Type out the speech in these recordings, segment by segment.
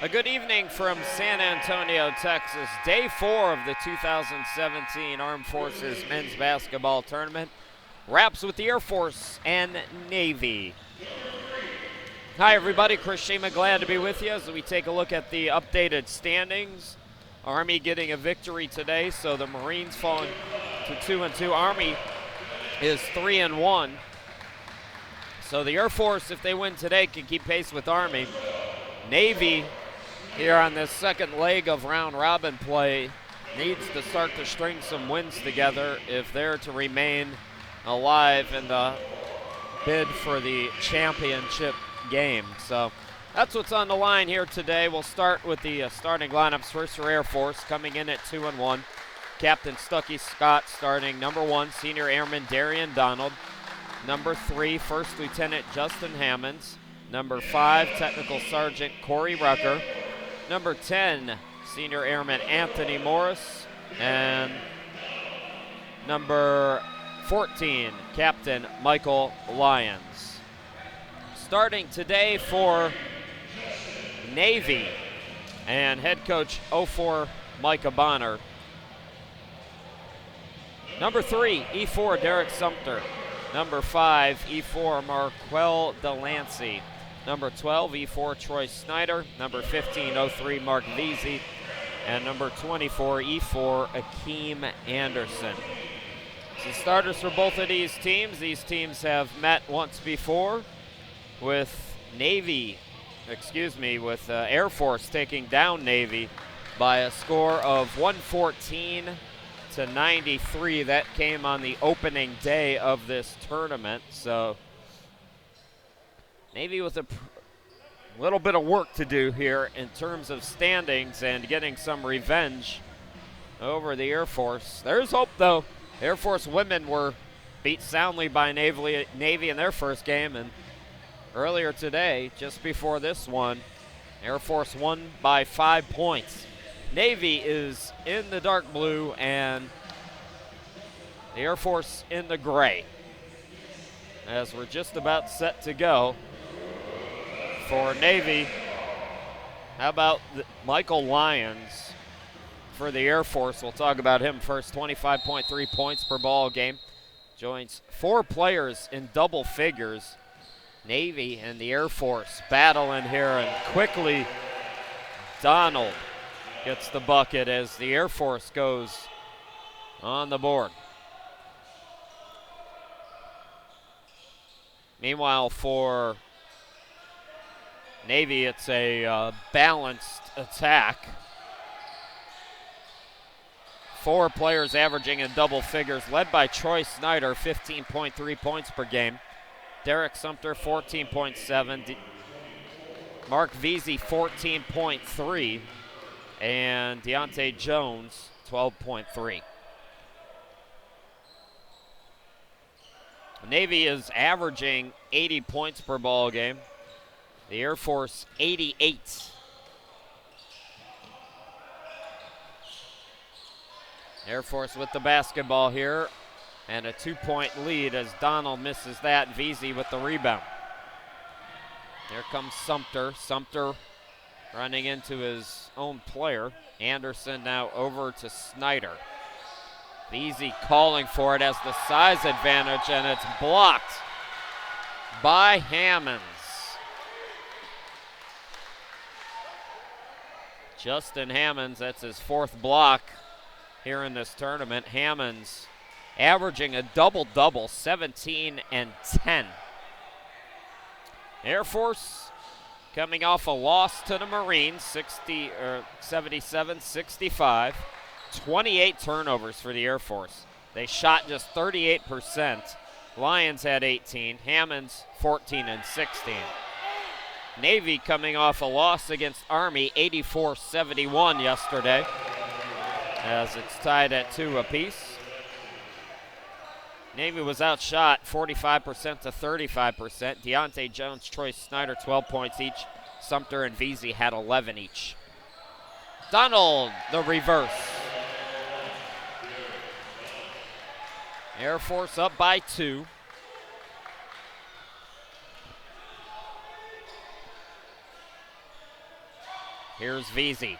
A good evening from San Antonio, Texas. Day 4 of the 2017 Armed Forces Men's Basketball Tournament wraps with the Air Force and Navy. Hi everybody, Chris Shima, glad to be with you as we take a look at the updated standings. Army getting a victory today, so the Marines falling to 2-2. Army is 3-1. So the Air Force, if they win today, can keep pace with Army. Navy, here on this second leg of round robin play, needs to start to string some wins together if they're to remain alive in the bid for the championship game. So that's what's on the line here today. We'll start with the starting lineups. First for Air Force, coming in at 2-1. Captain Stuckey Scott starting. Number 1, Senior Airman Darian Donald. Number 3, First Lieutenant Justin Hammonds. Number 5, Technical Sergeant Corey Rucker. Number 10, Senior Airman Anthony Morris. And number 14, Captain Michael Lyons. Starting today for Navy and head coach 04 Micah Bonner. Number 3, E4 Derek Sumter. Number 5, E4 Marquel Delancey. Number 12, E4 Troy Snyder. Number 15, 03 Mark Veazey. And number 24, E4 Akeem Anderson. So starters for both of these teams. These teams have met once before with Air Force taking down Navy by a score of 114-93. That came on the opening day of this tournament. So Navy with a little bit of work to do here in terms of standings and getting some revenge over the Air Force. There's hope, though. Air Force women were beat soundly by Navy in their first game, and earlier today, just before this one, Air Force won by 5 points. Navy is in the dark blue and the Air Force in the gray, as we're just about set to go. For Navy, how about Michael Lyons for the Air Force? We'll talk about him first. 25.3 points per ball game. Joins 4 players in double figures. Navy and the Air Force battling here, and quickly Donald gets the bucket as the Air Force goes on the board. Meanwhile, for Navy, it's a balanced attack. 4 players averaging in double figures, led by Troy Snyder, 15.3 points per game. Derek Sumter, 14.7. Mark Veazey, 14.3. And Deontay Jones, 12.3. Navy is averaging 80 points per ball game. The Air Force, 88. Air Force with the basketball here, and a 2-point lead as Donald misses that. Veazey with the rebound. Here comes Sumter. Sumter running into his own player. Anderson now over to Snyder. Veazey calling for it, as the size advantage, and it's blocked by Hammonds. Justin Hammonds, that's his 4th block here in this tournament. Hammonds averaging a double-double, 17 and 10. Air Force coming off a loss to the Marines, 77-65. 28 turnovers for the Air Force. They shot just 38%. Lions had 18. Hammonds 14 and 16. Navy coming off a loss against Army, 84-71 yesterday, as it's tied at 2 apiece. Navy was outshot 45% to 35%. Deontay Jones, Troy Snyder, 12 points each. Sumter and Veazey had 11 each. Donald, the reverse. Air Force up by 2. Here's Veazey.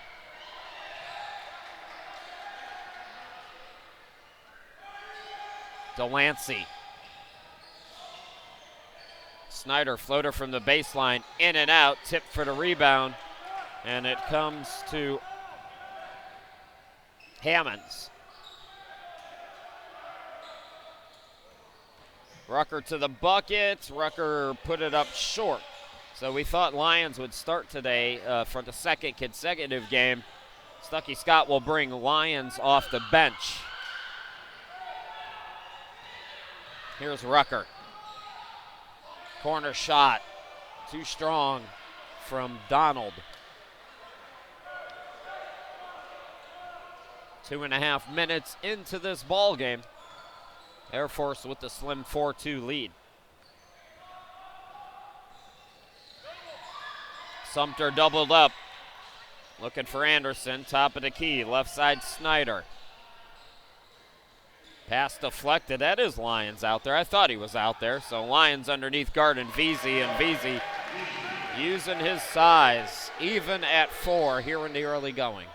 Delancey. Snyder, floater from the baseline, in and out, tip for the rebound, and it comes to Hammonds. Rucker to the bucket. Rucker put it up short. So we thought Lions would start today for the second consecutive game. Stuckey Scott will bring Lions off the bench. Here's Rucker. Corner shot, too strong from Donald. 2.5 minutes into this ball game. Air Force with the slim 4-2 lead. Sumter doubled up, looking for Anderson, top of the key, left side Snyder. Pass deflected. That is Lyons out there. I thought he was out there. So Lyons underneath guard and Veazey, using his size, even at 4 here in the early going.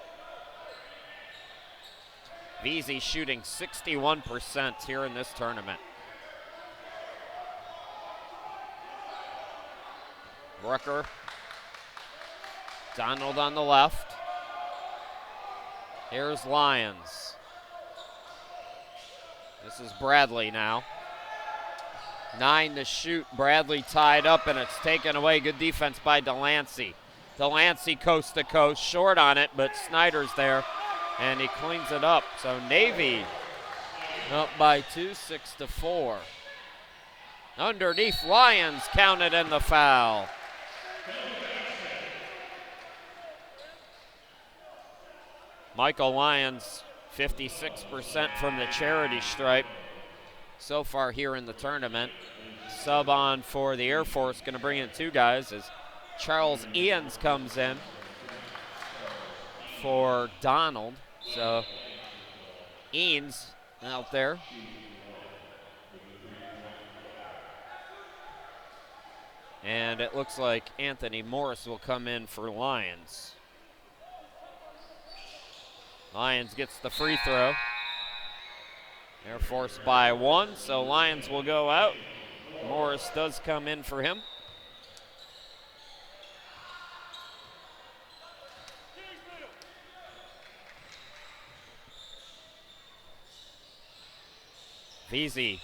Veazey shooting 61% here in this tournament. Rucker. Donald on the left. Here's Lyons. This is Bradley now. 9 to shoot. Bradley tied up, and it's taken away. Good defense by Delancey. Delancey coast to coast, short on it, but Snyder's there, and he cleans it up. So Navy up by 2, 6-4. Underneath, Lyons counted in the foul. Michael Lyons, 56% from the charity stripe so far here in the tournament. Sub on for the Air Force, going to bring in 2 guys as Charles Ians comes in for Donald. So Eanes out there. And it looks like Anthony Morris will come in for Lyons. Lyons gets the free throw. Air Force by 1, so Lyons will go out. Morris does come in for him. Veazey,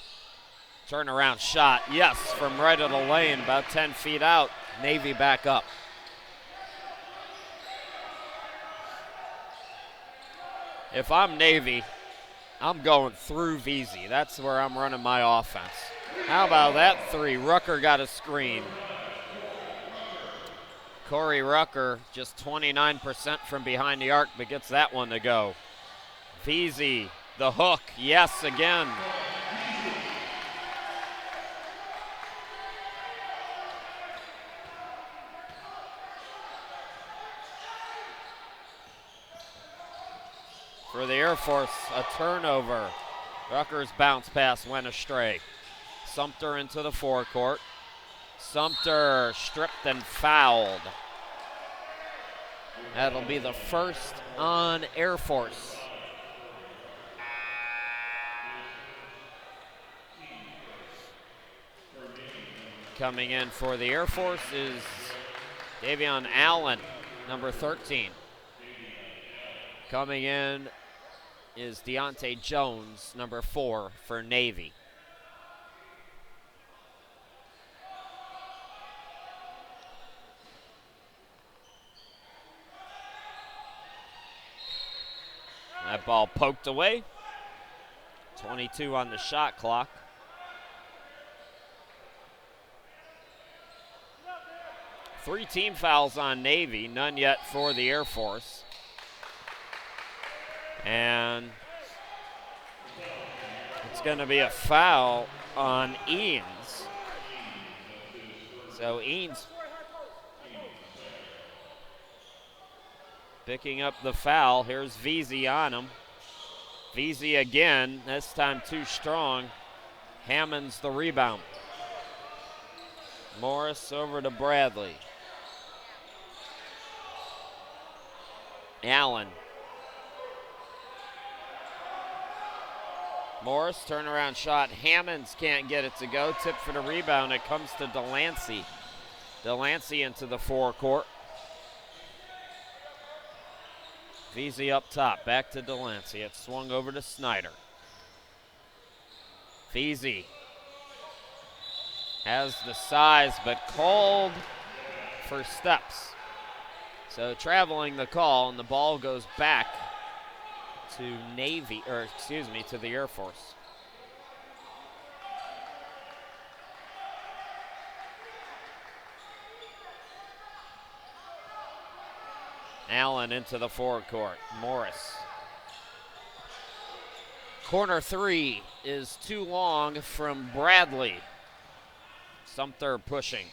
turnaround shot, yes, from right of the lane, about 10 feet out. Navy back up. If I'm Navy, I'm going through Veazey. That's where I'm running my offense. How about that 3? Rucker got a screen. Corey Rucker just 29% from behind the arc, but gets that one to go. Veazey, the hook, yes again. For the Air Force, a turnover. Rucker's bounce pass went astray. Sumter into the forecourt. Sumter stripped and fouled. That'll be the first on Air Force. Coming in for the Air Force is Davion Allen, number 13. Coming in is Deontay Jones, number 4 for Navy. That ball poked away. 22 on the shot clock. Three team fouls on Navy, none yet for the Air Force. And it's going to be a foul on Eanes. So Eanes picking up the foul. Here's Veazey on him. Veazey again, this time too strong. Hammonds the rebound. Morris over to Bradley. Allen. Morris, turnaround shot. Hammonds can't get it to go. Tip for the rebound. It comes to Delancey. Delancey into the forecourt. Veazey up top. Back to Delancey. It's swung over to Snyder. Veazey has the size, but called for steps. So traveling the call, and the ball goes back to to the Air Force. Allen into the forecourt. Morris. Corner three is too long from Bradley. Sumter pushing.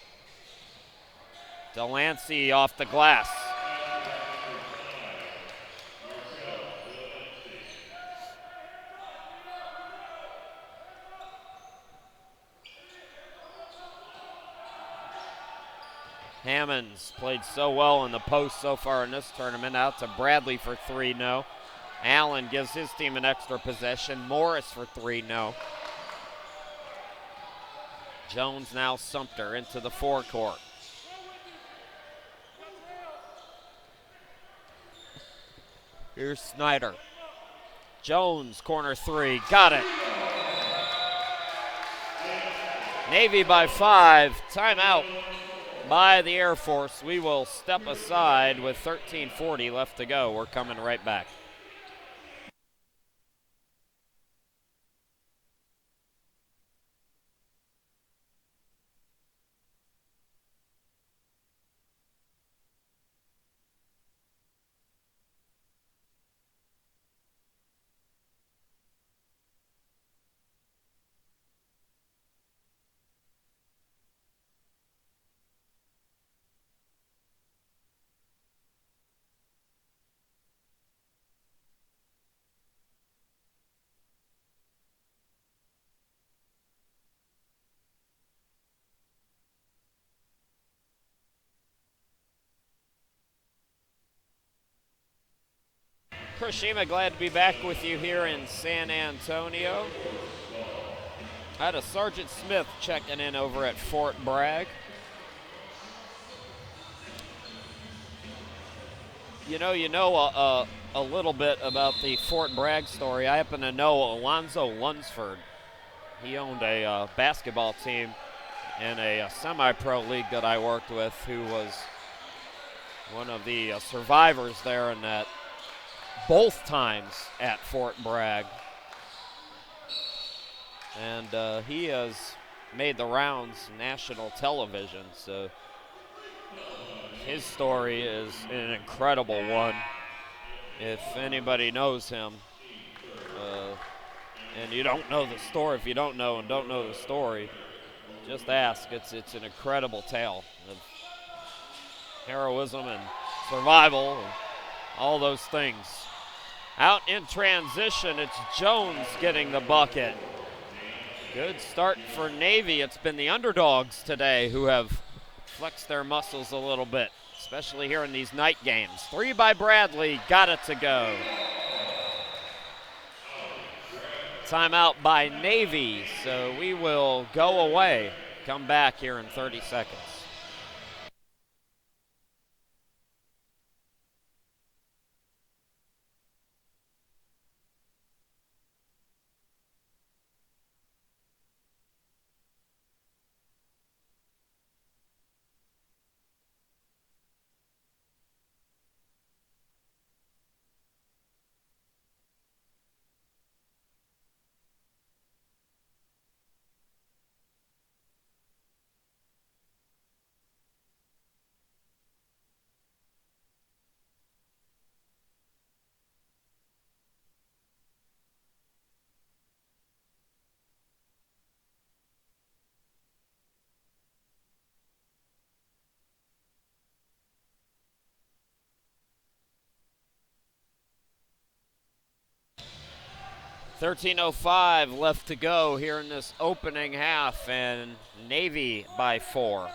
Delancey off the glass. Hammonds played so well in the post so far in this tournament. Out to Bradley for three, no. Allen gives his team an extra possession. Morris for three, no. Jones now Sumter into the forecourt. Here's Snyder. Jones, corner three, got it. Navy by 5, timeout by the Air Force. We will step aside with 13:40 left to go. We're coming right back. Chris Shima, glad to be back with you here in San Antonio. I had a Sergeant Smith checking in over at Fort Bragg. You know a little bit about the Fort Bragg story. I happen to know Alonzo Lunsford. He owned a basketball team in a semi-pro league that I worked with, who was one of the survivors there in that both times at Fort Bragg. And he has made the rounds national television, so his story is an incredible one. If anybody knows him, and you don't know the story, if you don't know the story, just ask. It's an incredible tale of heroism and survival and all those things. Out in transition, it's Jones getting the bucket. Good start for Navy. It's been the underdogs today who have flexed their muscles a little bit, especially here in these night games. 3 by Bradley, got it to go. Timeout by Navy, so we will go away. Come back here in 30 seconds. .13:05 left to go here in this opening half, and Navy by 4.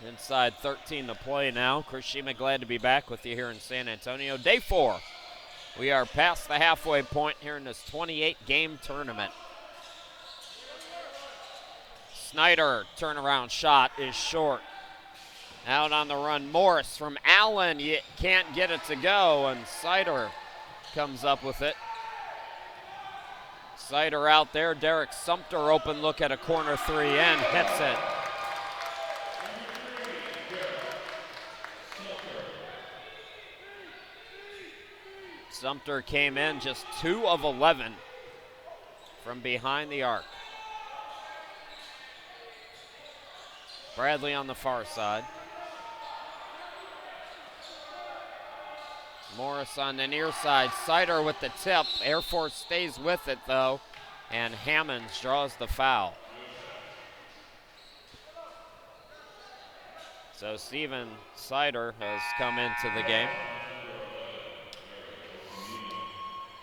Inside 13 to play now. Chris Shima, glad to be back with you here in San Antonio. Day 4. We are past the halfway point here in this 28-game tournament. Snyder turnaround shot is short. Out on the run, Morris from Allen. You can't get it to go, and Sider comes up with it. Sider out there. Derek Sumter open look at a corner three and hits it. Sumter came in just 2 of 11 from behind the arc. Bradley on the far side. Morris on the near side. Sider with the tip. Air Force stays with it though, and Hammonds draws the foul. So Steven Sider has come into the game.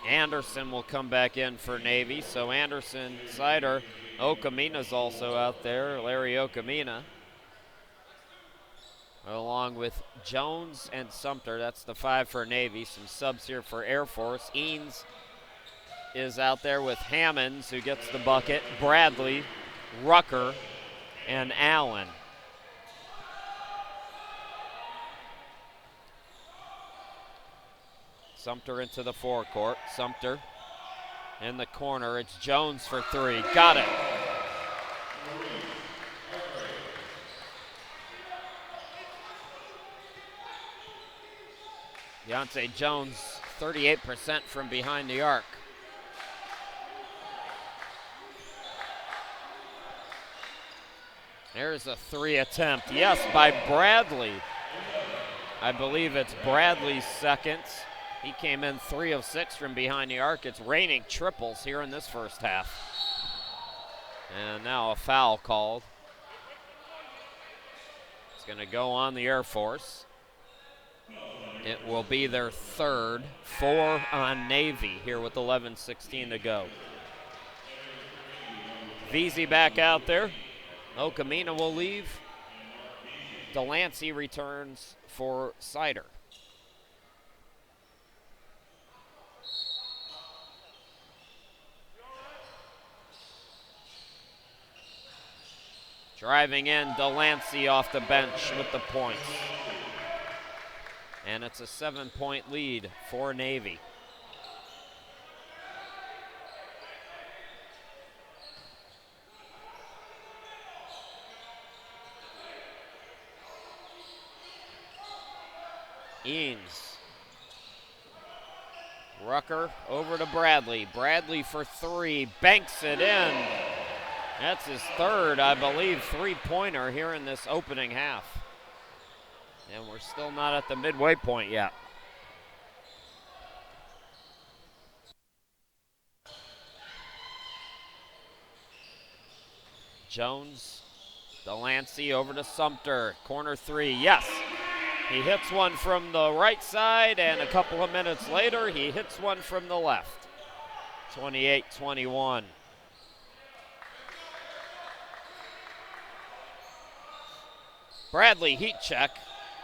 Anderson will come back in for Navy. So Anderson, Sider, Okamina's also out there, Larry Okamina. Along with Jones and Sumter. That's the 5 for Navy. Some subs here for Air Force. Eanes is out there with Hammonds, who gets the bucket. Bradley, Rucker, and Allen. Sumter into the forecourt. Sumter in the corner. It's Jones for 3. Got it. Deontay Jones, 38% from behind the arc. There's a 3 attempt. Yes, by Bradley. I believe it's Bradley's second. He came in 3 of 6 from behind the arc. It's raining triples here in this first half. And now a foul called. It's going to go on the Air Force. It will be their 3rd, 4 on Navy here with 11:16 to go. Veazey back out there. Okamina will leave. Delancey returns for Sider. Driving in, Delancey off the bench with the points. And it's a 7-point lead for Navy. Eanes. Rucker over to Bradley. Bradley for 3, banks it in. That's his 3rd, I believe, 3-pointer here in this opening half. And we're still not at the midway point yet. Jones, Delancey over to Sumter. Corner 3, yes. He hits one from the right side, and a couple of minutes later, he hits one from the left. 28-21. Bradley heat check.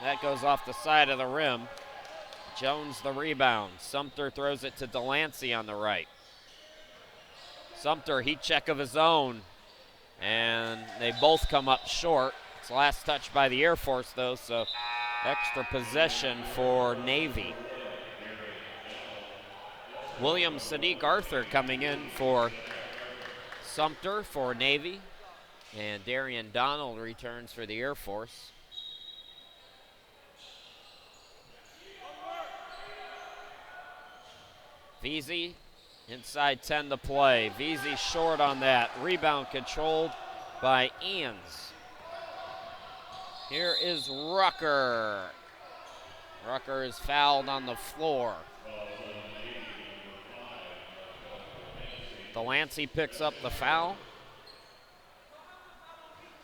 That goes off the side of the rim. Jones the rebound. Sumter throws it to Delancey on the right. Sumter heat check of his own. And they both come up short. It's last touch by the Air Force though, so extra possession for Navy. William Sadiq Arthur coming in for Sumter for Navy. And Darian Donald returns for the Air Force. Veazey inside 10 to play. Veazey short on that. Rebound controlled by Eanes. Here is Rucker. Rucker is fouled on the floor. Delancey picks up the foul.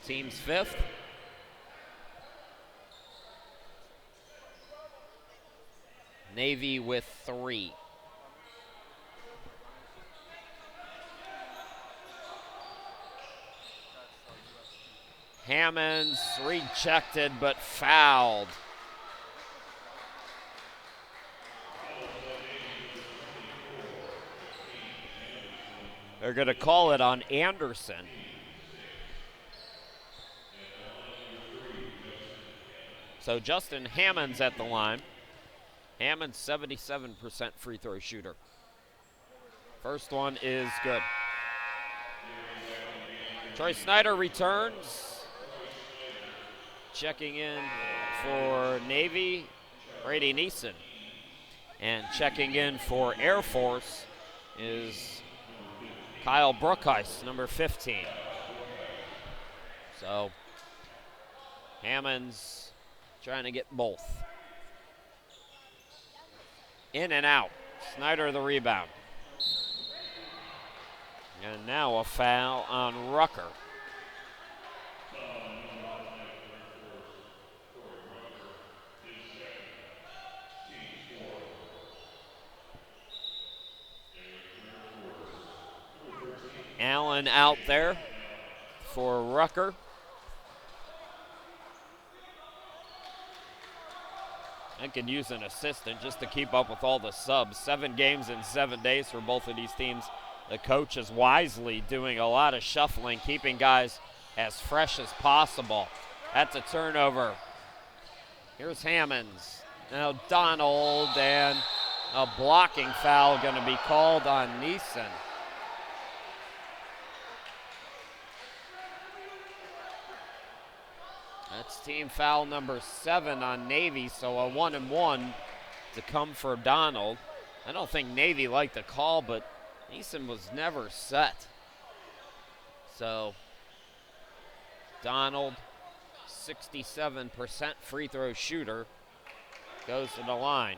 Team's 5th. Navy with 3. Hammonds rejected but fouled. They're going to call it on Anderson. So Justin Hammonds at the line. Hammonds 77% free throw shooter. First one is good. Troy Snyder returns. Checking in for Navy, Brady Neeson. And checking in for Air Force is Kyle Brookhuis, number 15. So Hammonds trying to get both. In and out. Snyder the rebound. And now a foul on Rucker. Allen out there for Rucker. I could use an assistant just to keep up with all the subs. 7 games in 7 days for both of these teams. The coach is wisely doing a lot of shuffling, keeping guys as fresh as possible. That's a turnover. Here's Hammonds. Now Donald, and a blocking foul going to be called on Neeson. That's team foul number 7 on Navy, so a 1-and-1 to come for Donald. I don't think Navy liked the call, but Neeson was never set. So Donald, 67% free throw shooter, goes to the line.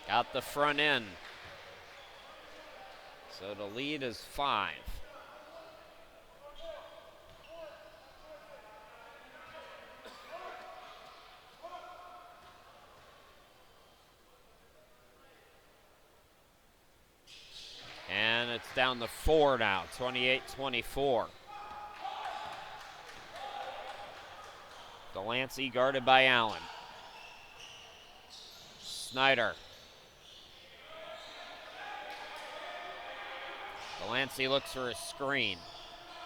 Out the front end. So the lead is 5. And it's down to 4 now, 28-24. Delancey guarded by Allen. Snyder. Delancey looks for a screen.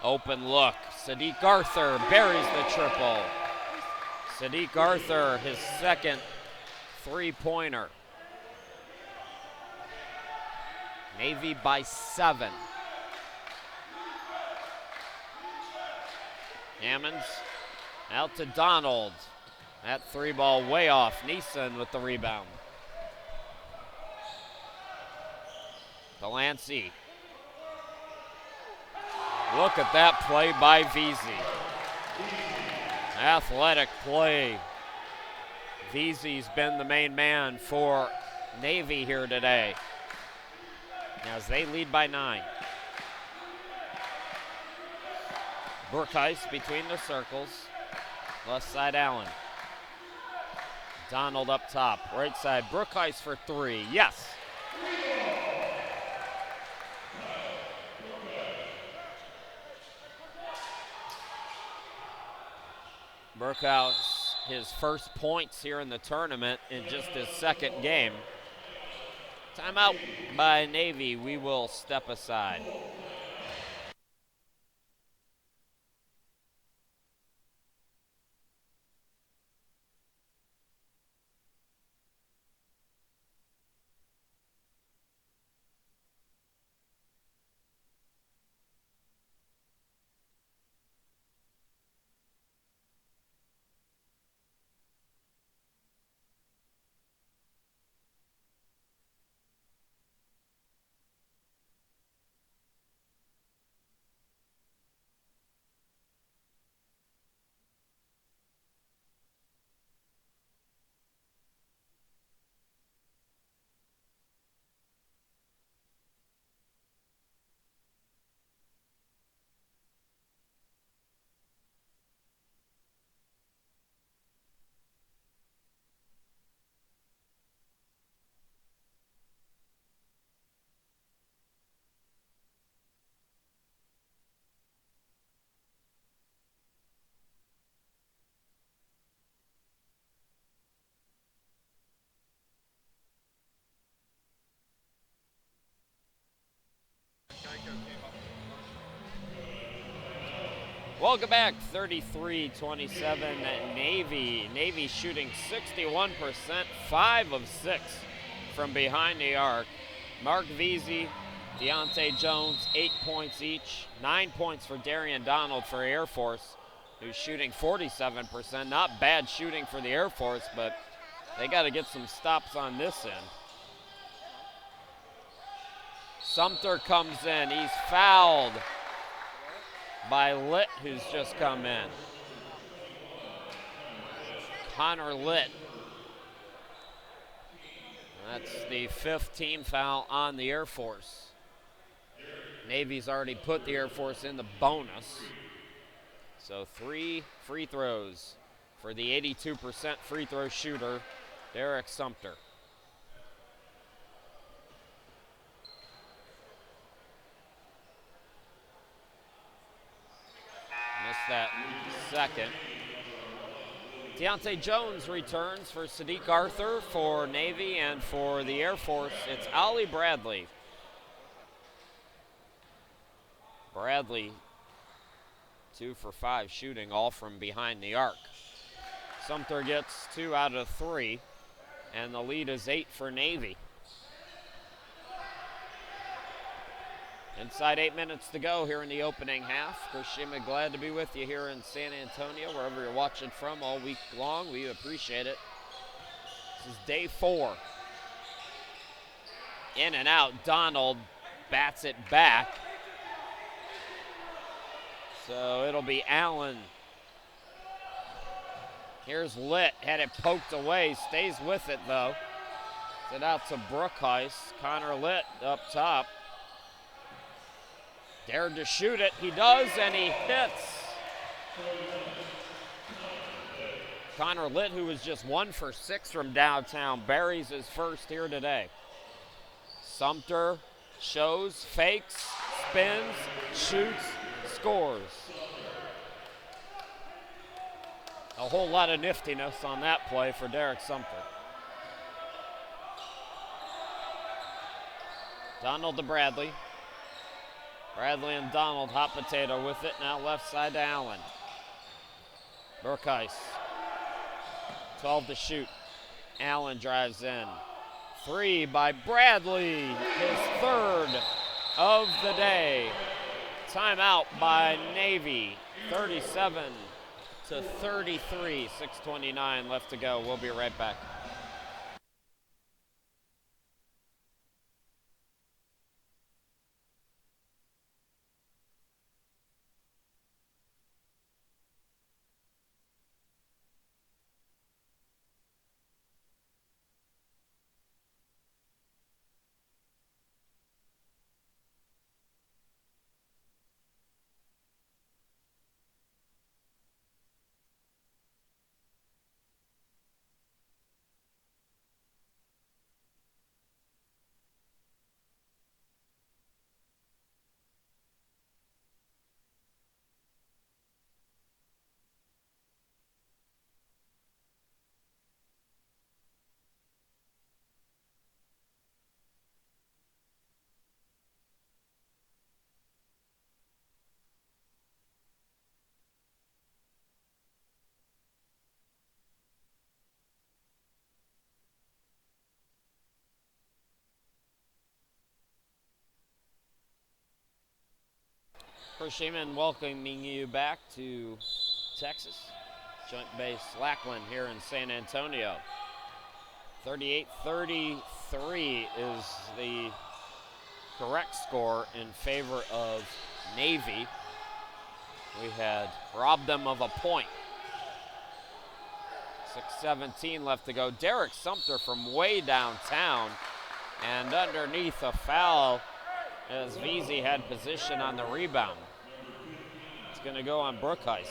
Open look. Sadiq Arthur buries the triple. Sadiq Arthur, his second three-pointer. Navy by 7. Hammonds out to Donald. That 3-ball way off. Neeson with the rebound. Delancey. Look at that play by Vesey. Athletic play. Vesey's been the main man for Navy here today, as they lead by 9. Brookhuis between the circles. Left side Allen. Donald up top. Right side Brookhuis for 3. Yes. Brookhuis, his first points here in the tournament in just his second game. Timeout by Navy. We will step aside. Welcome back, 33-27 Navy. Navy shooting 61%, 5 of 6 from behind the arc. Mark Veazey, Deontay Jones, 8 points each. 9 points for Darian Donald for Air Force, who's shooting 47%. Not bad shooting for the Air Force, but they got to get some stops on this end. Sumter comes in. He's fouled by Litt, who's just come in. Connor Litt. That's the 5th team foul on the Air Force. Navy's already put the Air Force in the bonus. So 3 free throws for the 82% free throw shooter, Derek Sumter. Missed that second. Deontay Jones returns for Sadiq Arthur for Navy, and for the Air Force, it's Ollie Bradley. Bradley, 2 for 5 shooting, all from behind the arc. Sumter gets 2 out of 3, and the lead is 8 for Navy. Inside 8 minutes to go here in the opening half. Chris Shima, glad to be with you here in San Antonio, wherever you're watching from all week long. We appreciate it. This is day 4. In and out, Donald bats it back. So it'll be Allen. Here's Litt, had it poked away, stays with it though. Sent out to Brookhuis. Connor Litt up top. Dared to shoot it, he does, and he hits. Connor Litt, who was just 1 for 6 from downtown, buries his first here today. Sumter shows, fakes, spins, shoots, scores. A whole lot of niftiness on that play for Derek Sumter. Donald to Bradley. Bradley and Donald hot potato with it. Now left side to Allen. Brookhuis. 12 to shoot. Allen drives in. 3 by Bradley. His 3rd of the day. Timeout by Navy. 37-33. 6:29 left to go. We'll be right back. Chris Sheeman welcoming you back to Texas. Joint Base Lackland here in San Antonio. 38-33 is the correct score in favor of Navy. We had robbed them of a point. 6:17 left to go. Derek Sumter from way downtown, and underneath a foul as Veazey had position on the rebound. It's going to go on Brookhuis.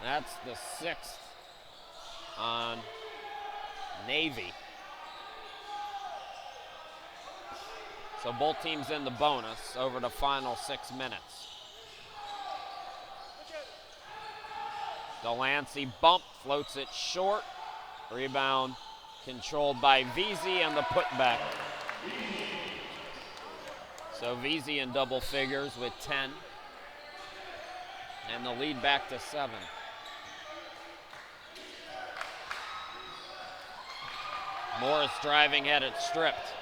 That's the 6th on Navy. So both teams in the bonus over the final 6 minutes. Delancey bump, floats it short. Rebound controlled by Veazey, and the putback. So Vesey in double figures with 10. And the lead back to 7. Morris driving, had it stripped.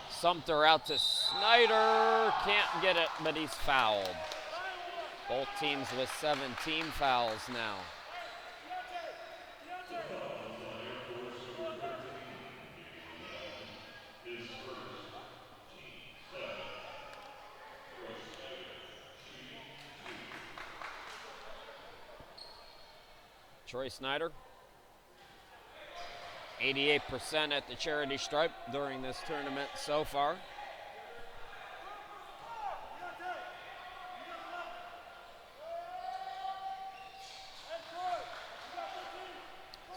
Sumter out to Snyder. Can't get it, but he's fouled. Both teams with 17 fouls now. Troy Snyder, 88% at the charity stripe during this tournament so far.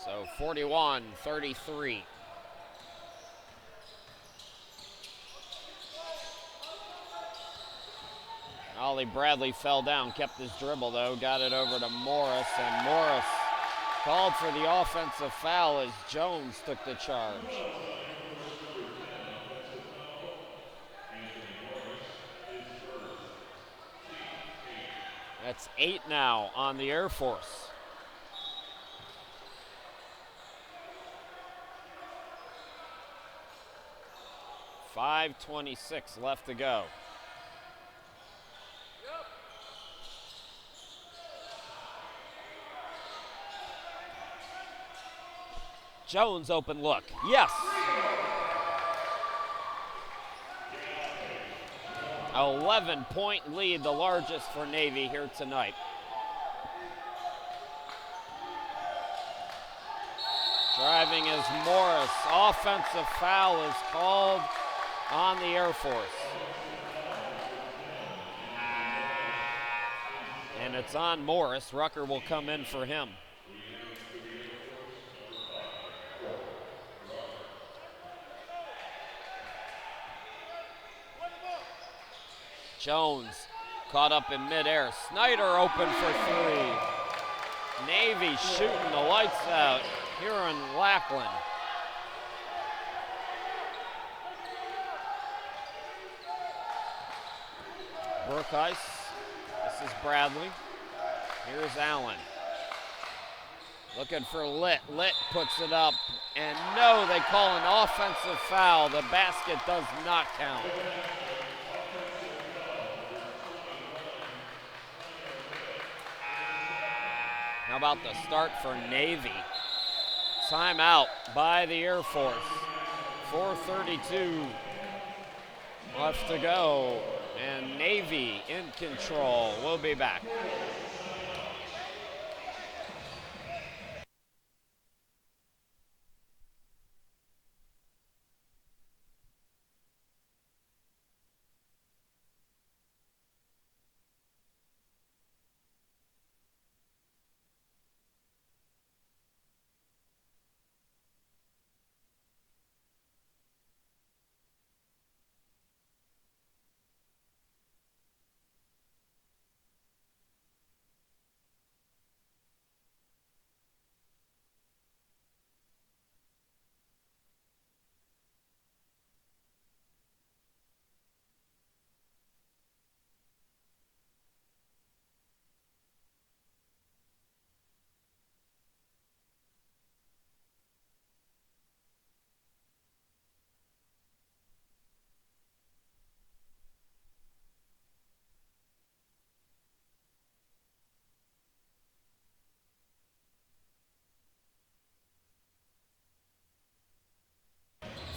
So 41-33. Ollie Bradley fell down, kept his dribble though, got it over to Morris, and Morris called for the offensive foul as Jones took the charge. That's 8 now on the Air Force. .5:26 left to go. Jones open look. Yes. 11-point lead, the largest for Navy here tonight. Driving is Morris. Offensive foul is called on the Air Force. And it's on Morris. Rucker will come in for him. Jones caught up in midair. Snyder open for 3. Navy shooting the lights out here in Lackland. Brookhuis. This is Bradley. Here's Allen. Looking for Litt. Litt puts it up. And no, they call an offensive foul. The basket does not count. How about the start for Navy? Timeout by the Air Force. 4:32 left to go. And Navy in control. We'll be back.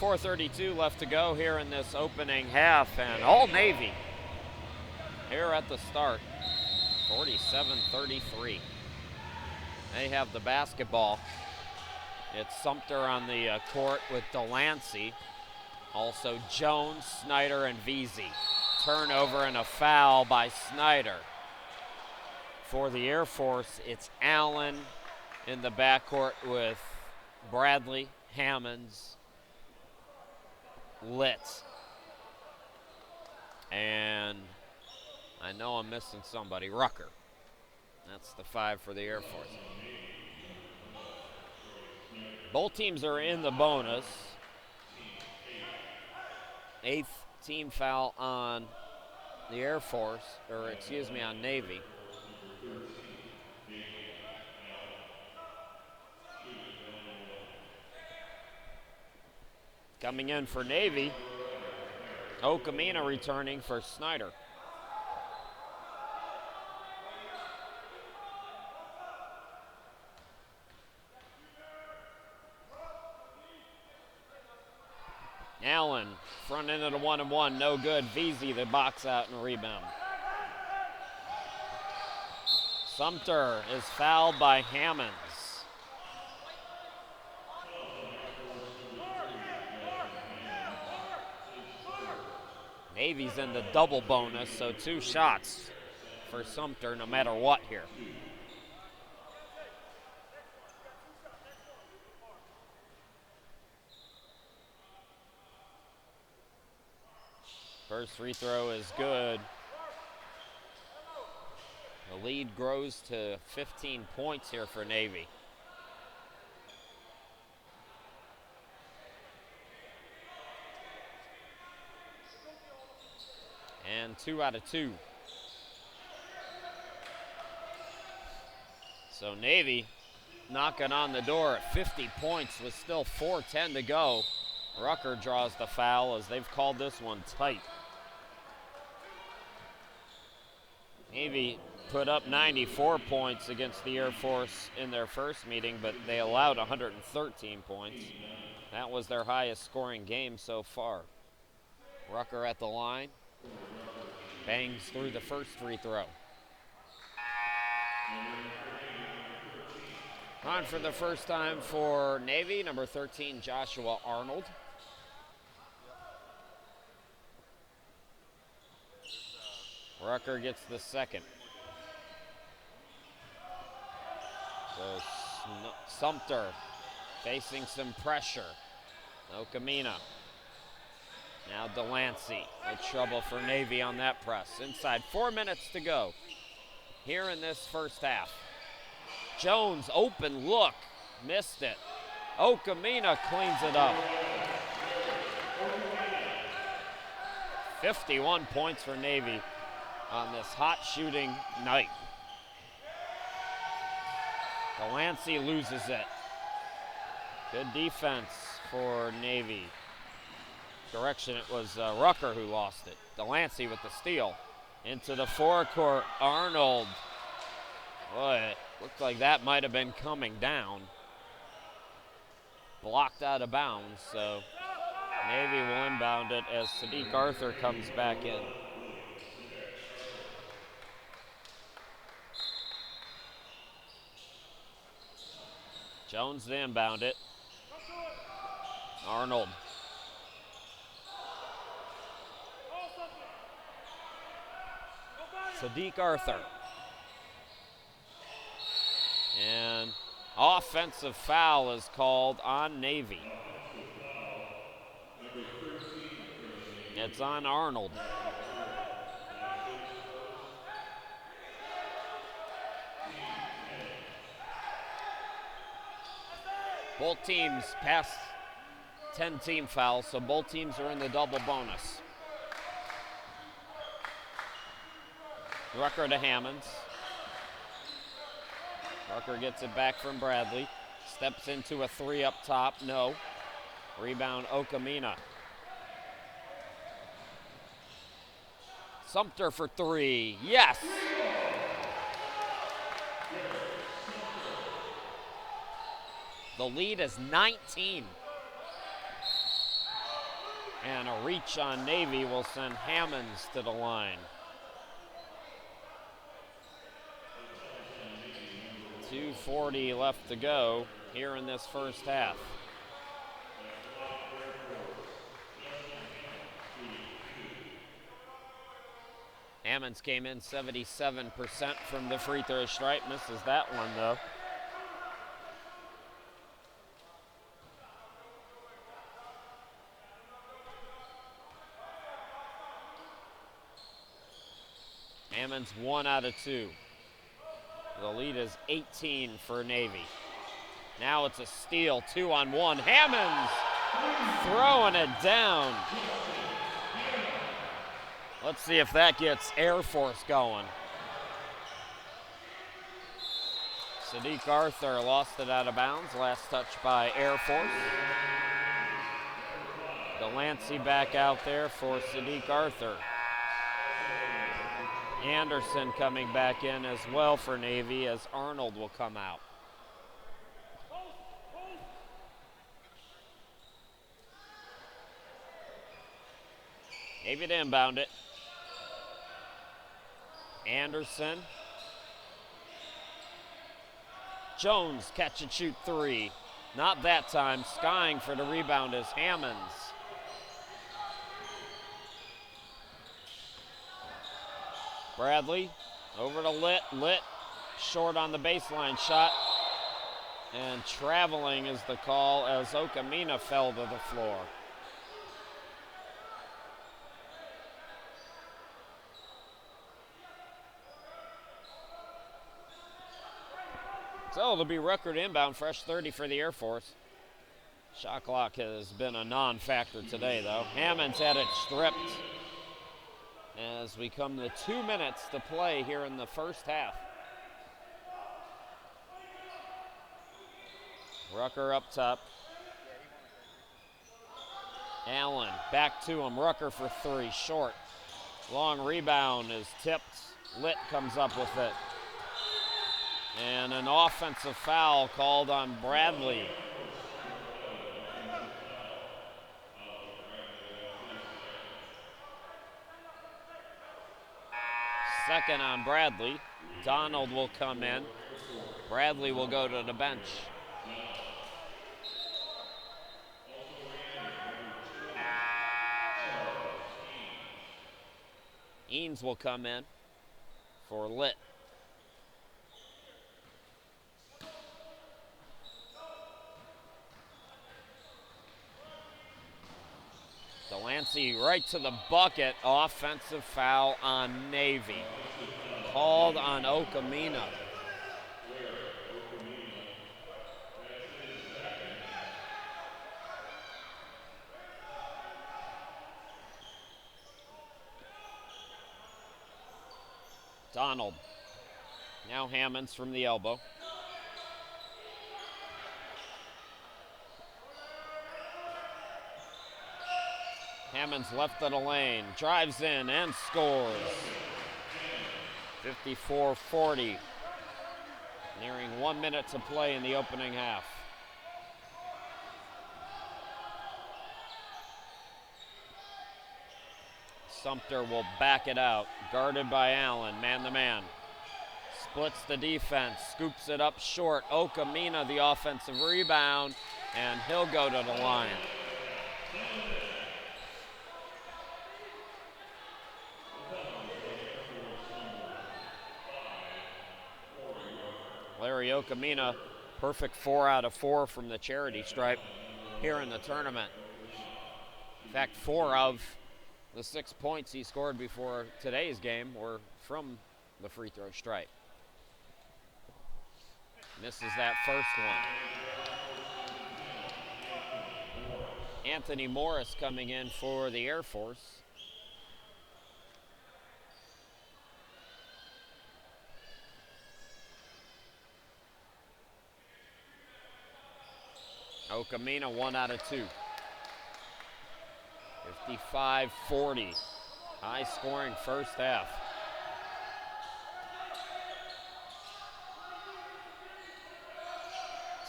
.432 left to go here in this opening half, and all Navy here at the start. 47-33. They have the basketball. It's Sumter on the court with Delancey. Also Jones, Snyder, and Vesey. Turnover and a foul by Snyder. For the Air Force, it's Allen in the backcourt with Bradley, Hammonds, Litt. And I know I'm missing somebody, Rucker. That's the 5 for the Air Force. Both teams are in the bonus. 8th team foul on the Air Force, or excuse me, on Navy. Coming in for Navy, Okamina returning for Snyder. Allen, front end of the 1-and-1, no good. Veazey, the box out and rebound. Sumter is fouled by Hammonds. Navy's in the double bonus, so 2 shots for Sumter no matter what here. First free throw is good. The lead grows to 15 points here for Navy. And 2 out of 2. So Navy knocking on the door at 50 points with still 4:10 to go. Rucker draws the foul as they've called this one tight. Navy put up 94 points against the Air Force in their first meeting, but they allowed 113 points. That was their highest scoring game so far. Rucker at the line. Bangs through the first free throw. On for the first time for Navy, number 13, Joshua Arnold. Rucker gets the second. So Sumter facing some pressure. Okamina. Now Delancey with trouble for Navy on that press. Inside, 4 minutes to go here in this first half. Jones, open look, missed it. Okamina cleans it up. 51 points for Navy on this hot shooting night. Delancey loses it. Good defense for Navy. Correction, it was Rucker who lost it. Delancey with the steal. Into the forecourt, Arnold. Boy, it looked like that might have been coming down. Blocked out of bounds, so Navy will inbound it as Sadiq Arthur comes back in. Jones to inbound it. Arnold. Sadiq Arthur. And offensive foul is called on Navy. It's on Arnold. Both teams passed 10 team fouls, so both teams are in the double bonus. Rucker to Hammonds. Rucker gets it back from Bradley. Steps into a 3 up top, no. Rebound Okamina. Sumter for 3, yes! The lead is 19. And a reach on Navy will send Hammonds to the line. 2:40 left to go here in this first half. Hammonds came in 77% from the free throw stripe, misses that one though. Hammonds 1 out of 2. The lead is 18 for Navy. Now it's a steal, 2-on-1. Hammonds throwing it down. Let's see if that gets Air Force going. Sadiq Arthur lost it out of bounds. Last touch by Air Force. Delancey back out there for Sadiq Arthur. Anderson coming back in as well for Navy as Arnold will come out. Navy to inbound it. Anderson. Jones, catch and shoot three. Not that time. Skying for the rebound is Hammonds. Bradley over to Litt. Litt short on the baseline shot. And traveling is the call as Okamina fell to the floor. So it'll be record inbound, fresh 30 for the Air Force. Shot clock has been a non-factor today, though. Hammonds had it stripped as we come to 2 minutes to play here in the first half. Rucker up top. Allen back to him. Rucker for three, short. Long rebound is tipped. Litt comes up with it. And an offensive foul called on Bradley. Second on Bradley. Donald will come in. Bradley will go to the bench. Eanes will come in for Litt. Delancey right to the bucket. Offensive foul on Navy. Called on Okamina. Donald. Now Hammonds from the elbow. Hammonds left of the lane, drives in and scores. 54-40. Nearing 1 minute to play in the opening half. Sumter will back it out, guarded by Allen, man-to-man. Splits the defense, scoops it up short. Okamina, the offensive rebound, and he'll go to the line. Larry Okamina, perfect 4 out of 4 from the charity stripe here in the tournament. In fact, 4 of the 6 points he scored before today's game were from the free throw stripe. Misses that first one. Anthony Morris coming in for the Air Force. Okamina 1 out of 2. 55-40. High scoring first half.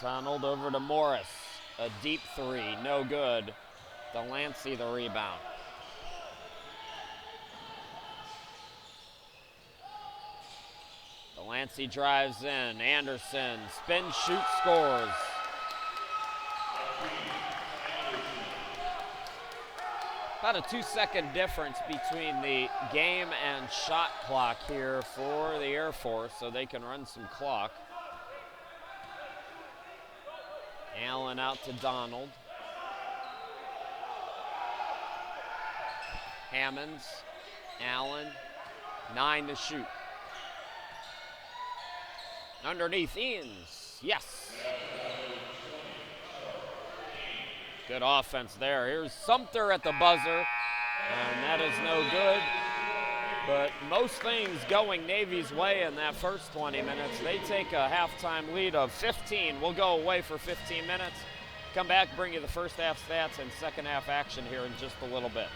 Donald over to Morris. A deep three, no good. Delancey the rebound. Delancey drives in. Anderson, spin, shoot, scores. About a 2-second difference between the game and shot clock here for the Air Force, so they can run some clock. Allen out to Donald. Hammonds, Allen, 9 to shoot. Underneath Eanes, yes. Good offense there. Here's Sumter at the buzzer, and that is no good. But most things going Navy's way in that first 20 minutes. They take a halftime lead of 15. We'll go away for 15 minutes. Come back, bring you the first half stats and second half action here in just a little bit.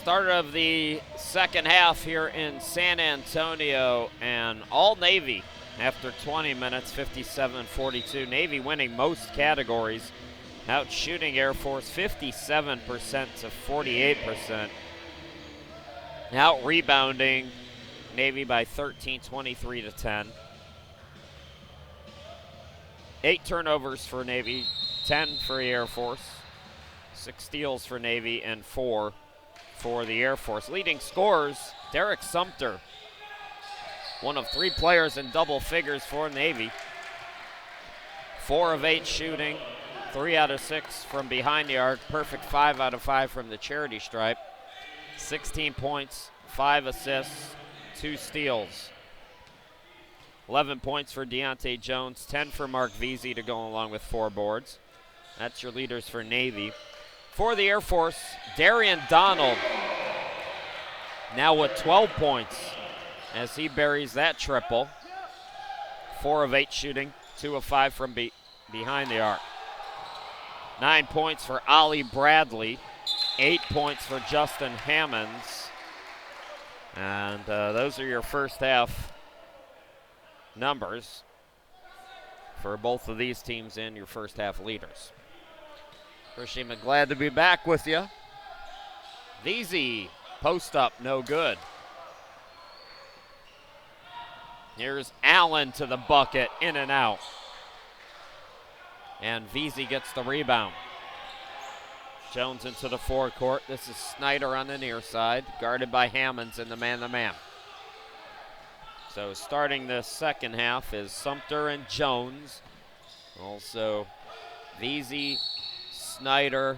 Start of the second half here in San Antonio, and all Navy after 20 minutes, 57-42. Navy winning most categories, out shooting Air Force 57% to 48%. Out rebounding Navy by 13, 23 to 10. 8 turnovers for Navy, 10 for the Air Force, 6 steals for Navy, and 4 for the Air Force. Leading scorers, Derek Sumter, one of 3 players in double figures for Navy. 4 of 8 shooting, 3 out of 6 from behind the arc, perfect 5 out of 5 from the charity stripe. 16 points, 5 assists, 2 steals. 11 points for Deontay Jones, 10 for Mark Veazey to go along with 4 boards. That's your leaders for Navy. For the Air Force, Darian Donald now with 12 points as he buries that triple. 4 of 8 shooting, 2 of 5 from behind the arc. 9 points for Ollie Bradley, 8 points for Justin Hammonds. And those are your first half numbers for both of these teams and your first half leaders. Appreciate it. Glad to be back with you. Veazey, post up, no good. Here's Allen to the bucket, in and out. And Veazey gets the rebound. Jones into the forecourt. This is Snyder on the near side, guarded by Hammonds in the man-to-man. So starting the second half is Sumter and Jones. Also Veazey, Snyder,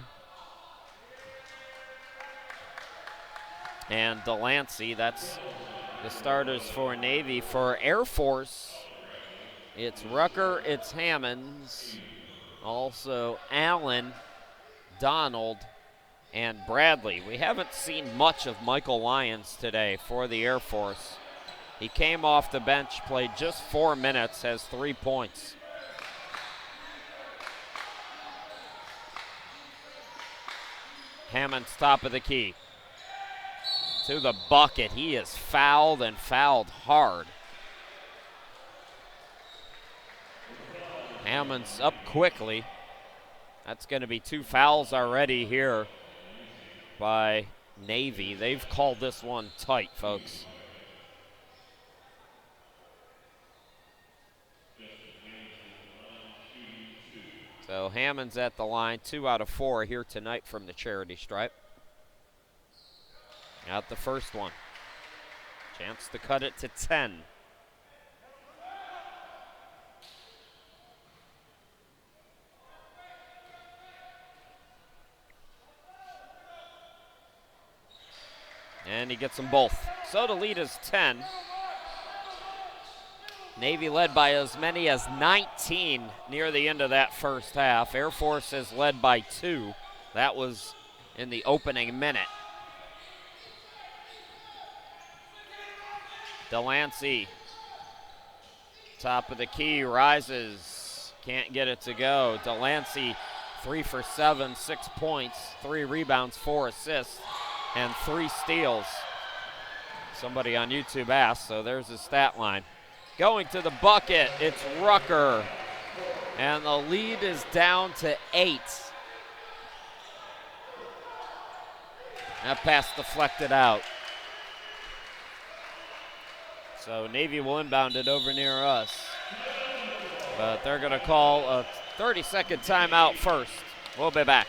and Delancey. That's the starters for Navy. For Air Force, it's Rucker, it's Hammonds, also Allen, Donald, and Bradley. We haven't seen much of Michael Lyons today for the Air Force. He came off the bench, played just 4 minutes, has 3 points. Hammonds top of the key. To the bucket. He is fouled and fouled hard. Hammonds up quickly. That's going to be 2 fouls already here by Navy. They've called this one tight, folks. So Hammonds at the line, 2 out of 4 here tonight from the charity stripe. Out the first one. Chance to cut it to 10. And he gets them both. So the lead is 10. Navy led by as many as 19 near the end of that first half. Air Force has led by 2. That was in the opening minute. Delancey, top of the key, rises. Can't get it to go. Delancey, 3 for 7, 6 points, 3 rebounds, 4 assists, and 3 steals. Somebody on YouTube asked, so there's his stat line. Going to the bucket, it's Rucker. And the lead is down to 8. That pass deflected out. So Navy will inbound it over near us. But they're going to call a 30-second timeout first. We'll be back.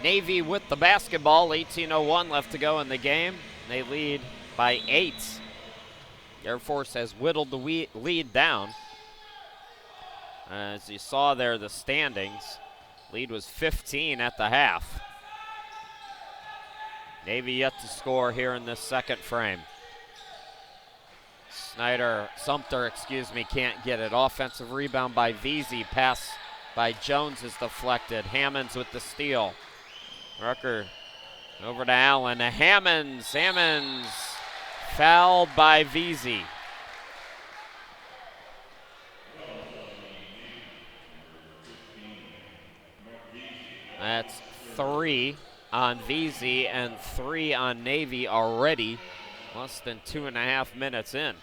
Navy with the basketball, 18:01 left to go in the game. They lead by 8. Air Force has whittled the lead down. As you saw there, the standings. Lead was 15 at the half. Navy yet to score here in this second frame. Sumter, can't get it. Offensive rebound by Veazey. Pass by Jones is deflected. Hammonds with the steal. Rucker over to Allen. Hammonds fouled by Veazey. That's 3 on Veazey and 3 on Navy already. Less than 2.5 minutes in.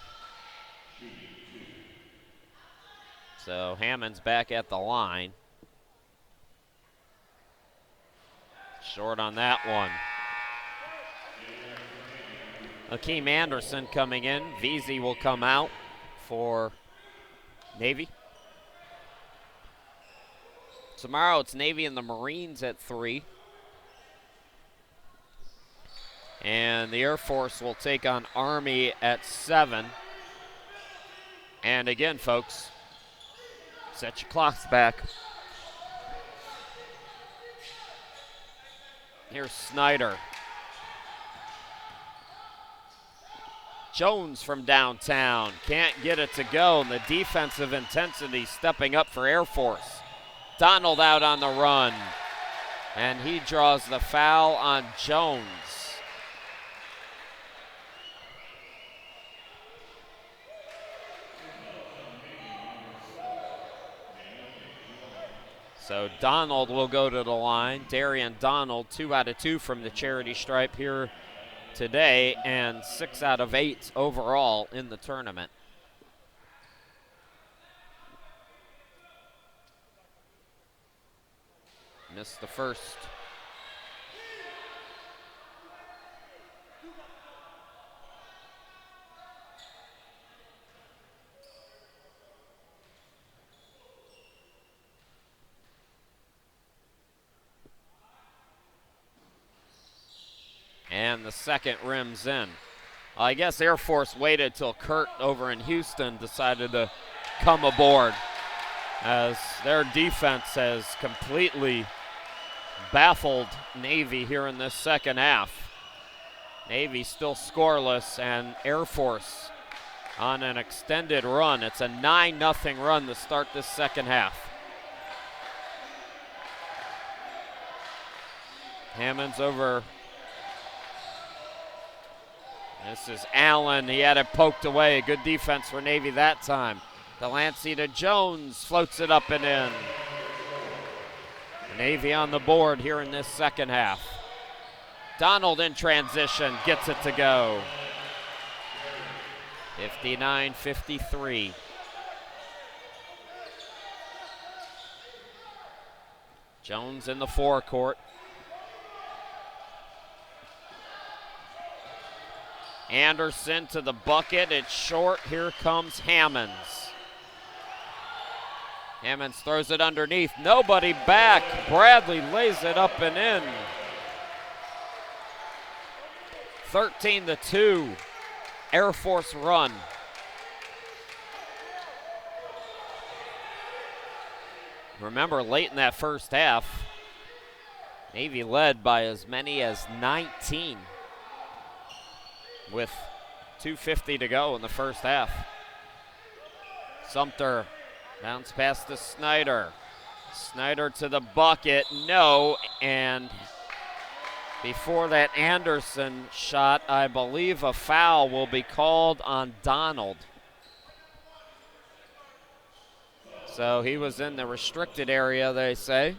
So Hammond's back at the line. Short on that one. Akeem Anderson coming in. Veazey will come out for Navy. Tomorrow it's Navy and the Marines at 3. And the Air Force will take on Army at 7. And again, folks, set your clocks back. Here's Snyder. Jones from downtown can't get it to go, and the defensive intensity stepping up for Air Force. Donald out on the run, and he draws the foul on Jones. So Donald will go to the line. Darian Donald, 2 out of 2 from the charity stripe here today, and 6 out of 8 overall in the tournament. Missed the first. And the second rims in. I guess Air Force waited till Kurt over in Houston decided to come aboard, as their defense has completely baffled Navy here in this second half. Navy still scoreless, and Air Force on an extended run. It's a 9-0 run to start this second half. Hammonds over. This is Allen. He had it poked away. Good defense for Navy that time. Delancey to Jones. Floats it up and in. Navy on the board here in this second half. Donald in transition. Gets it to go. 59-53. Jones in the forecourt. Anderson to the bucket. It's short. Here comes Hammonds. Hammonds throws it underneath. Nobody back. Bradley lays it up and in. 13-2. Air Force run. Remember, late in that first half, Navy led by as many as 19 with 2:50 to go in the first half. Sumter bounce pass to Snyder. Snyder to the bucket, no, and before that Anderson shot, I believe a foul will be called on Donald. So he was in the restricted area, they say.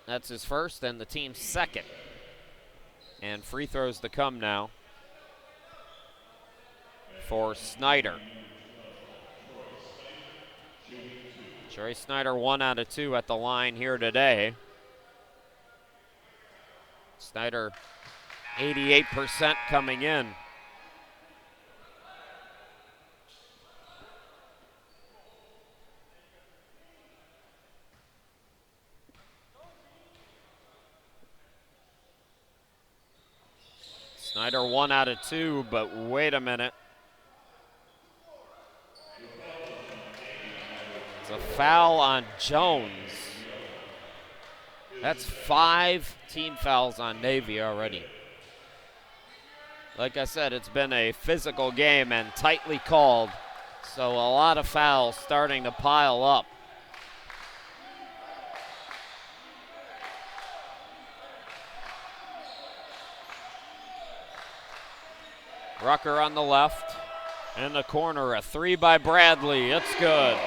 That's his first and the team's second. And free throws to come now for Snyder. Troy Snyder 1 out of 2 at the line here today. Snyder 88% coming in. Snyder 1 out of 2, but wait a minute. It's a foul on Jones. That's 5 team fouls on Navy already. Like I said, it's been a physical game and tightly called, so a lot of fouls starting to pile up. Rucker on the left. In the corner, a 3 by Bradley. It's good.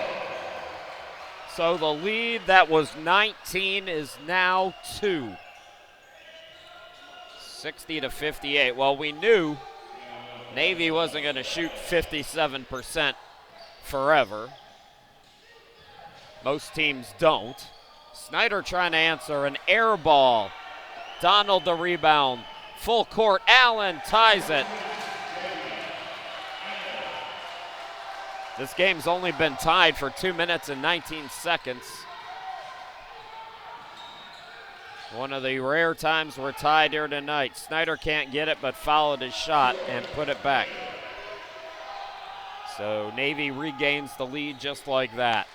So the lead that was 19 is now 2. 60-58. Well, we knew Navy wasn't going to shoot 57% forever. Most teams don't. Snyder trying to answer an air ball. Donald the rebound. Full court. Allen ties it. This game's only been tied for 2 minutes and 19 seconds. One of the rare times we're tied here tonight. Snyder can't get it, but fouled his shot and put it back. So Navy regains the lead just like that.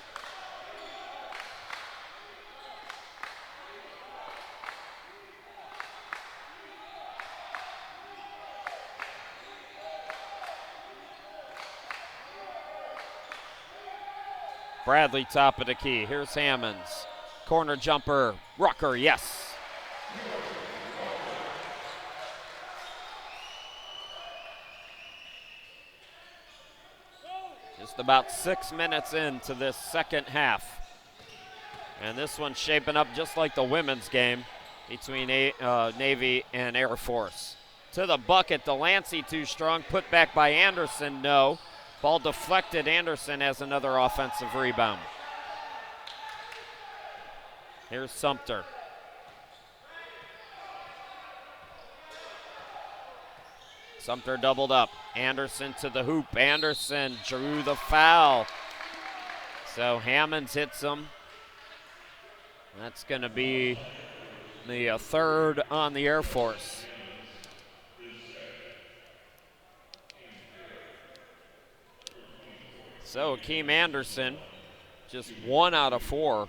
Bradley top of the key. Here's Hammonds. Corner jumper. Rucker, yes. Just about 6 minutes into this second half. And this one's shaping up just like the women's game between Navy and Air Force. To the bucket, Delancey too strong. Put back by Anderson, no. Ball deflected. Anderson has another offensive rebound. Here's Sumter. Sumter doubled up. Anderson to the hoop. Anderson drew the foul. So Hammonds hits him. That's going to be the third on the Air Force. So Akeem Anderson, just 1 out of 4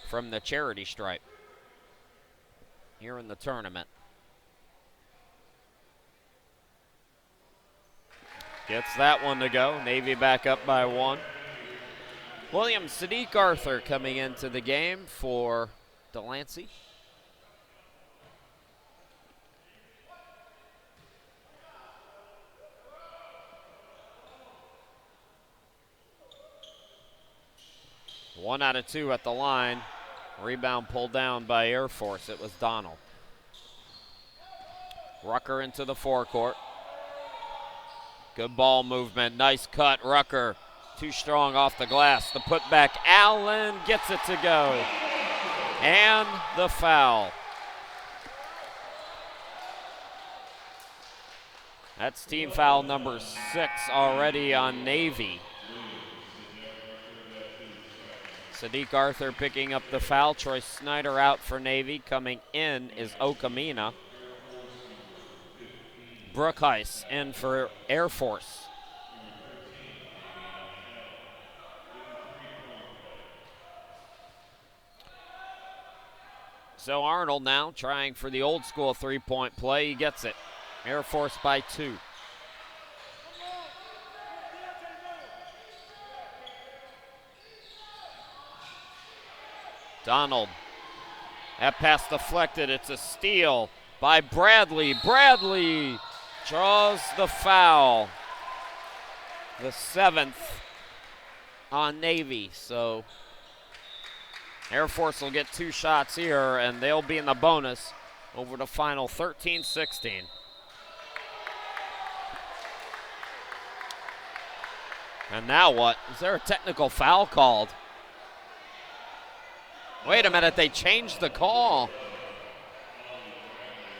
from the charity stripe here in the tournament. Gets that one to go. Navy back up by 1. William Sadiq Arthur coming into the game for Delancey. One out of 2 at the line. Rebound pulled down by Air Force. It was Donald. Rucker into the forecourt. Good ball movement. Nice cut. Rucker too strong off the glass. The putback. Allen gets it to go. And the foul. That's team foul number 6 already on Navy. Sadiq Arthur picking up the foul. Troy Snyder out for Navy. Coming in is Okamina. Brookheis in for Air Force. So Arnold now trying for the old school three-point play. He gets it. Air Force by 2. Donald. That pass deflected. It's a steal by Bradley. Bradley draws the foul. The 7th on Navy. So Air Force will get 2 shots here, and they'll be in the bonus over the final 13-16. And now what? Is there a technical foul called? Wait a minute, they changed the call.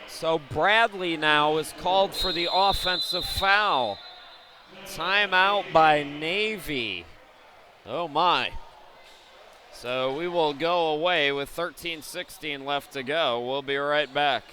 So Bradley now is called for the offensive foul. Timeout by Navy. Oh my. So we will go away with 13-16 left to go. We'll be right back.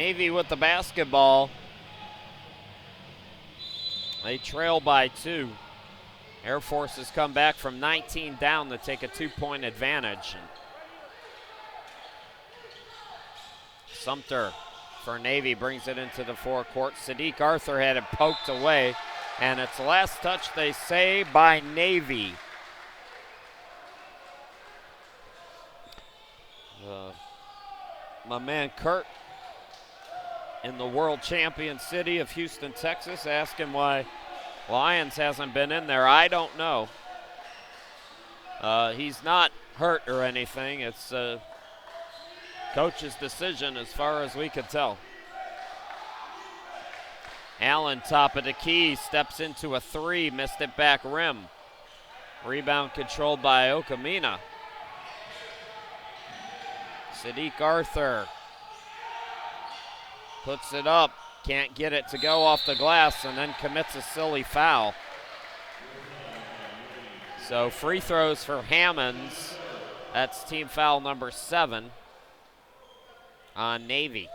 Navy with the basketball. They trail by 2. Air Force has come back from 19 down to take a 2-point advantage. Sumter for Navy brings it into the forecourt. Sadiq Arthur had it poked away, and it's last touch, they say, by Navy. My man Kurt in the world champion city of Houston, Texas, ask him why Lyons hasn't been in there. I don't know. He's not hurt or anything. It's coach's decision as far as we could tell. Allen, top of the key, steps into a 3, missed it back rim. Rebound controlled by Okamina. Sadiq Arthur puts it up, can't get it to go off the glass, and then commits a silly foul. So free throws for Hammonds. That's team foul number 7 on Navy.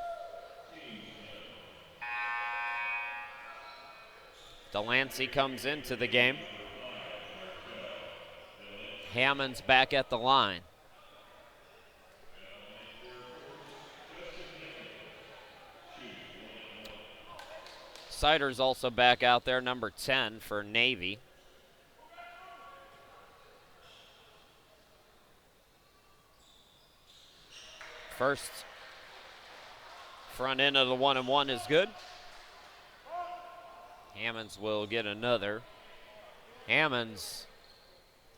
Delancey comes into the game. Hammonds back at the line. Sider's also back out there, number 10 for Navy. First front end of the 1-and-1 is good. Hammonds will get another. Hammonds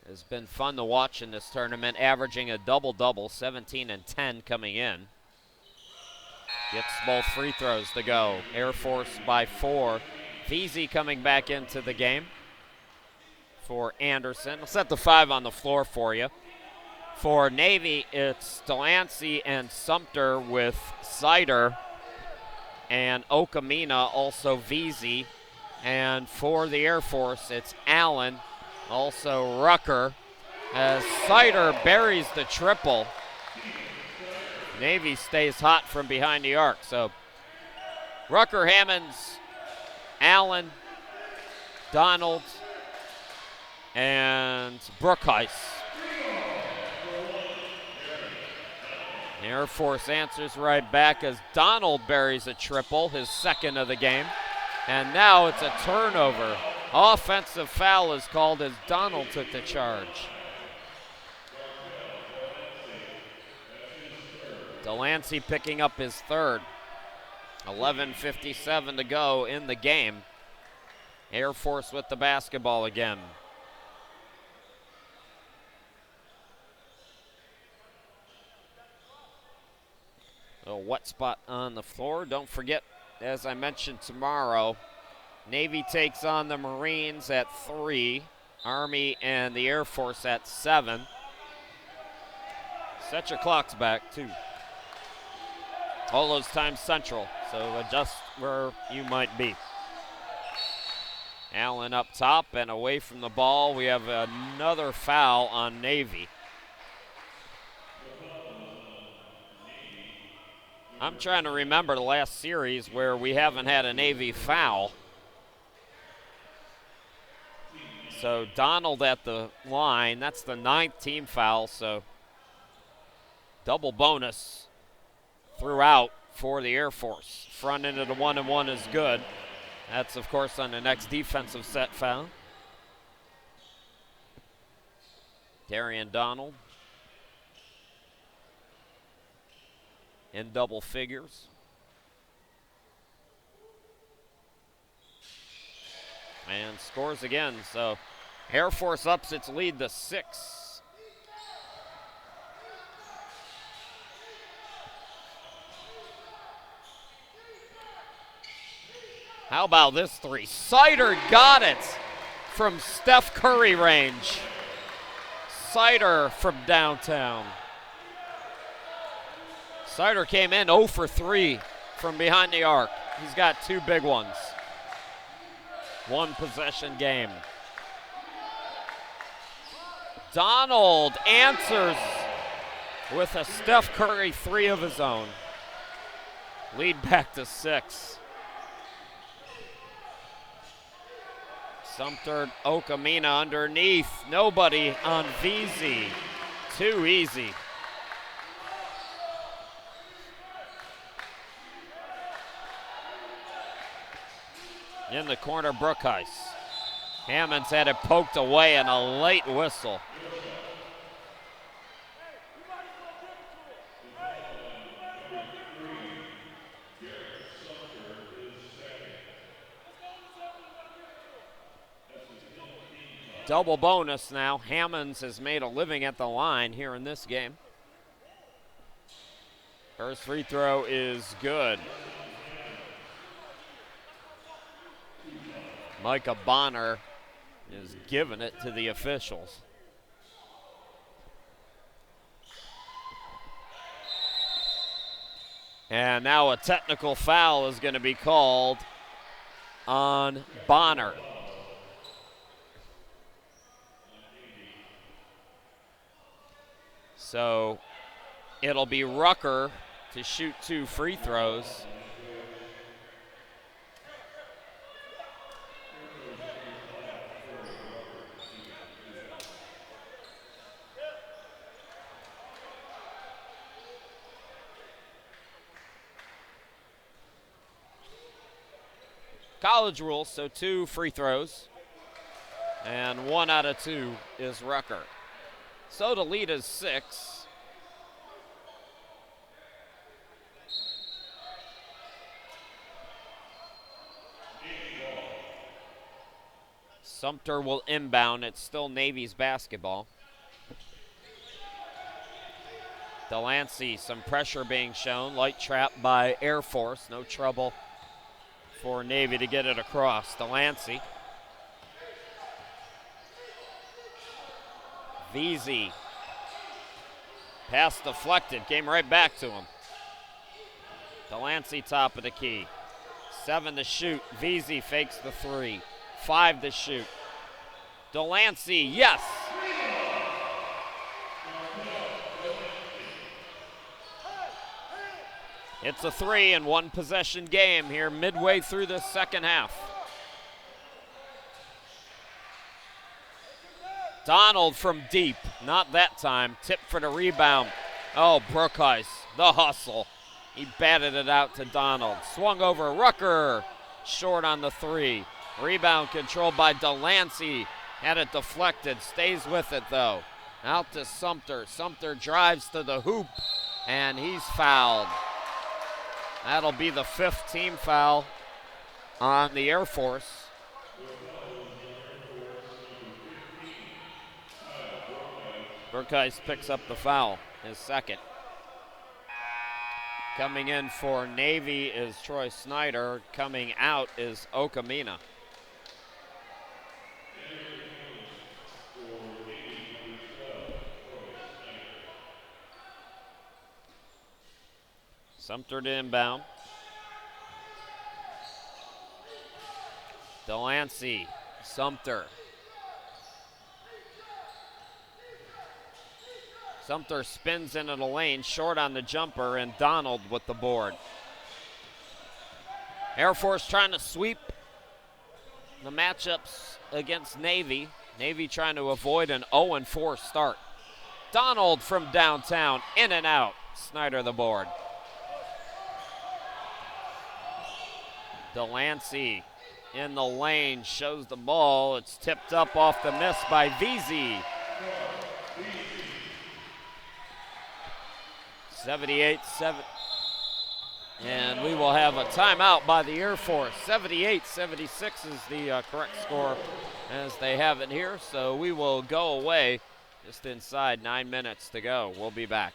has been fun to watch in this tournament, averaging a double-double, 17 and 10 coming in. Gets both free throws to go. Air Force by 4. Veazey coming back into the game for Anderson. I'll set the 5 on the floor for you. For Navy, it's Delancey and Sumter with Sider and Okamina, also Veazey. And for the Air Force, it's Allen, also Rucker, as Sider buries the triple. Navy stays hot from behind the arc. So Rucker, Hammonds, Allen, Donald, and Brookhuis. Air Force answers right back as Donald buries a triple, his second of the game. And now it's a turnover. Offensive foul is called as Donald took the charge. Delancey picking up his 3rd. 11:57 to go in the game. Air Force with the basketball again. A wet spot on the floor. Don't forget, as I mentioned, tomorrow, Navy takes on the Marines at 3, Army and the Air Force at 7. Set your clocks back, too. All those times Central, so adjust where you might be. Allen up top and away from the ball. We have another foul on Navy. I'm trying to remember the last series where we haven't had a Navy foul. So Donald at the line, that's the 9th team foul, so double bonus throughout for the Air Force. Front end of the 1-and-1 is good. That's, of course, on the next defensive set foul. Darian Donald in double figures. And scores again, so Air Force ups its lead to 6. How about this 3? Sider got it from Steph Curry range. Sider from downtown. Sider came in 0 for 3 from behind the arc. He's got 2 big ones. 1 possession game. Donald answers with a Steph Curry 3 of his own. Lead back to 6. Sumter Okamina underneath. Nobody on VZ. Too easy. In the corner, Brookheis. Hammonds had it poked away and a late whistle. Double bonus now. Hammonds has made a living at the line here in this game. First free throw is good. Micah Bonner is giving it to the officials. And now a technical foul is going to be called on Bonner. So it'll be Rucker to shoot 2 free throws. College rules, so 2 free throws. And 1 out of 2 is Rucker. So the lead is 6. Sumter will inbound. It's still Navy's basketball. Delancey, some pressure being shown. Light trap by Air Force. No trouble for Navy to get it across. Delancey. VZ. Pass deflected. Came right back to him. Delancey top of the key. 7 to shoot. VZ fakes the 3. 5 to shoot. Delancey, yes! It's a 3 and 1 possession game here midway through the second half. Donald from deep, not that time. Tip for the rebound. Oh, Brookheis, the hustle. He batted it out to Donald. Swung over Rucker, short on the 3. Rebound controlled by Delancey. Had it deflected, stays with it though. Out to Sumter. Sumter drives to the hoop, and he's fouled. That'll be the 5th team foul on the Air Force. Brookheis picks up the foul, his 2nd. Coming in for Navy is Troy Snyder. Coming out is Okamina. Sumter to inbound. Delancey, Sumter. Sumter spins into the lane, short on the jumper, and Donald with the board. Air Force trying to sweep the matchups against Navy. Navy trying to avoid an 0-4 start. Donald from downtown, in and out. Snyder the board. Delancey in the lane, shows the ball. It's tipped up off the miss by VZ. 78-7. And we will have a timeout by the Air Force. 78-76 is the correct score as they have it here. So we will go away just inside 9 minutes to go. We'll be back.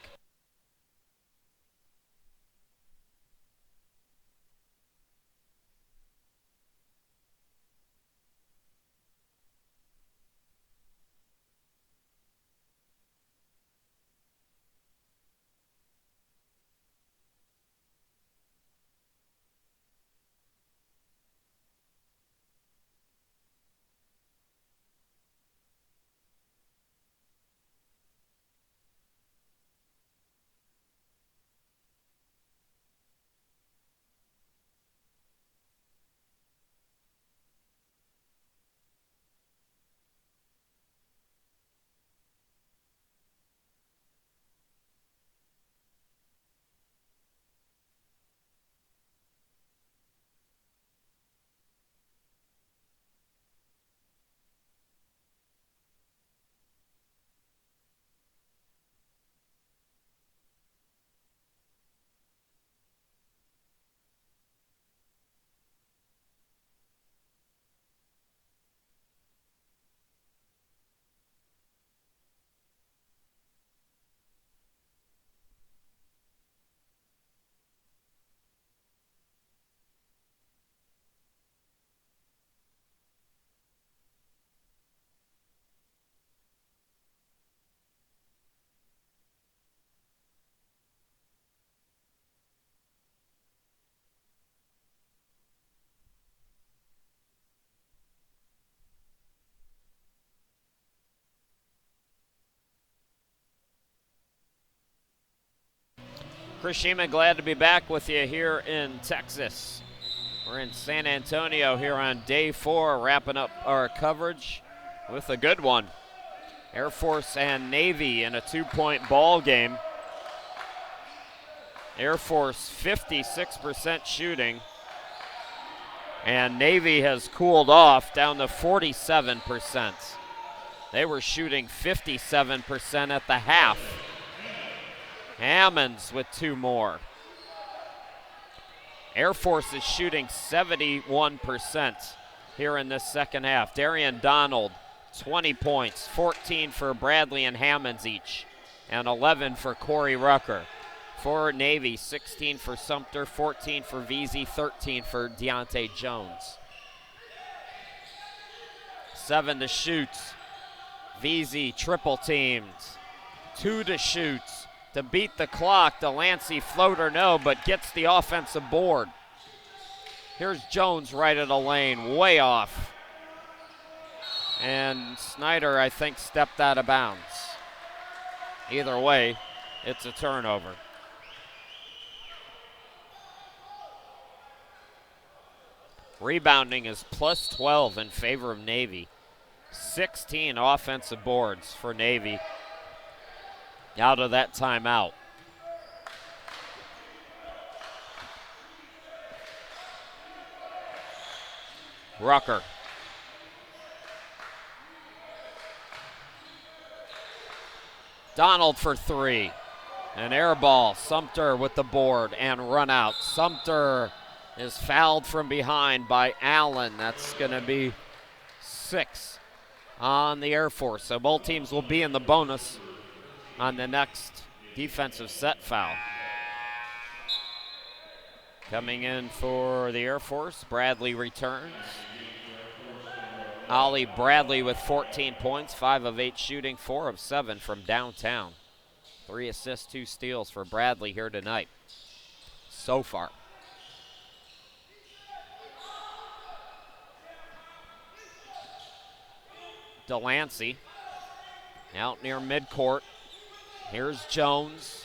Chris Sheeman, glad to be back with you here in Texas. We're in San Antonio here on day 4, wrapping up our coverage with a good one. Air Force and Navy in a 2-point ball game. Air Force 56% shooting, and Navy has cooled off down to 47%. They were shooting 57% at the half. Hammonds with 2 more. Air Force is shooting 71% here in this second half. Darian Donald, 20 points, 14 for Bradley and Hammonds each, and 11 for Corey Rucker. For Navy, 16 for Sumter, 14 for Veazey, 13 for Deontay Jones. 7 to shoot. Veazey triple teamed. 2 to shoot. To beat the clock, Delancey floater no, but gets the offensive board. Here's Jones right at the lane, way off. And Snyder, I think, stepped out of bounds. Either way, it's a turnover. Rebounding is plus 12 in favor of Navy. 16 offensive boards for Navy out of that timeout. Rucker. Donald for 3. An air ball. Sumter with the board and run out. Sumter is fouled from behind by Allen. That's going to be 6 on the Air Force. So both teams will be in the bonus on the next defensive set foul. Coming in for the Air Force, Bradley returns. Ollie Bradley with 14 points, 5 of 8 shooting, 4 of 7 from downtown. 3 assists, 2 steals for Bradley here tonight so far. Delancey out near midcourt. Here's Jones.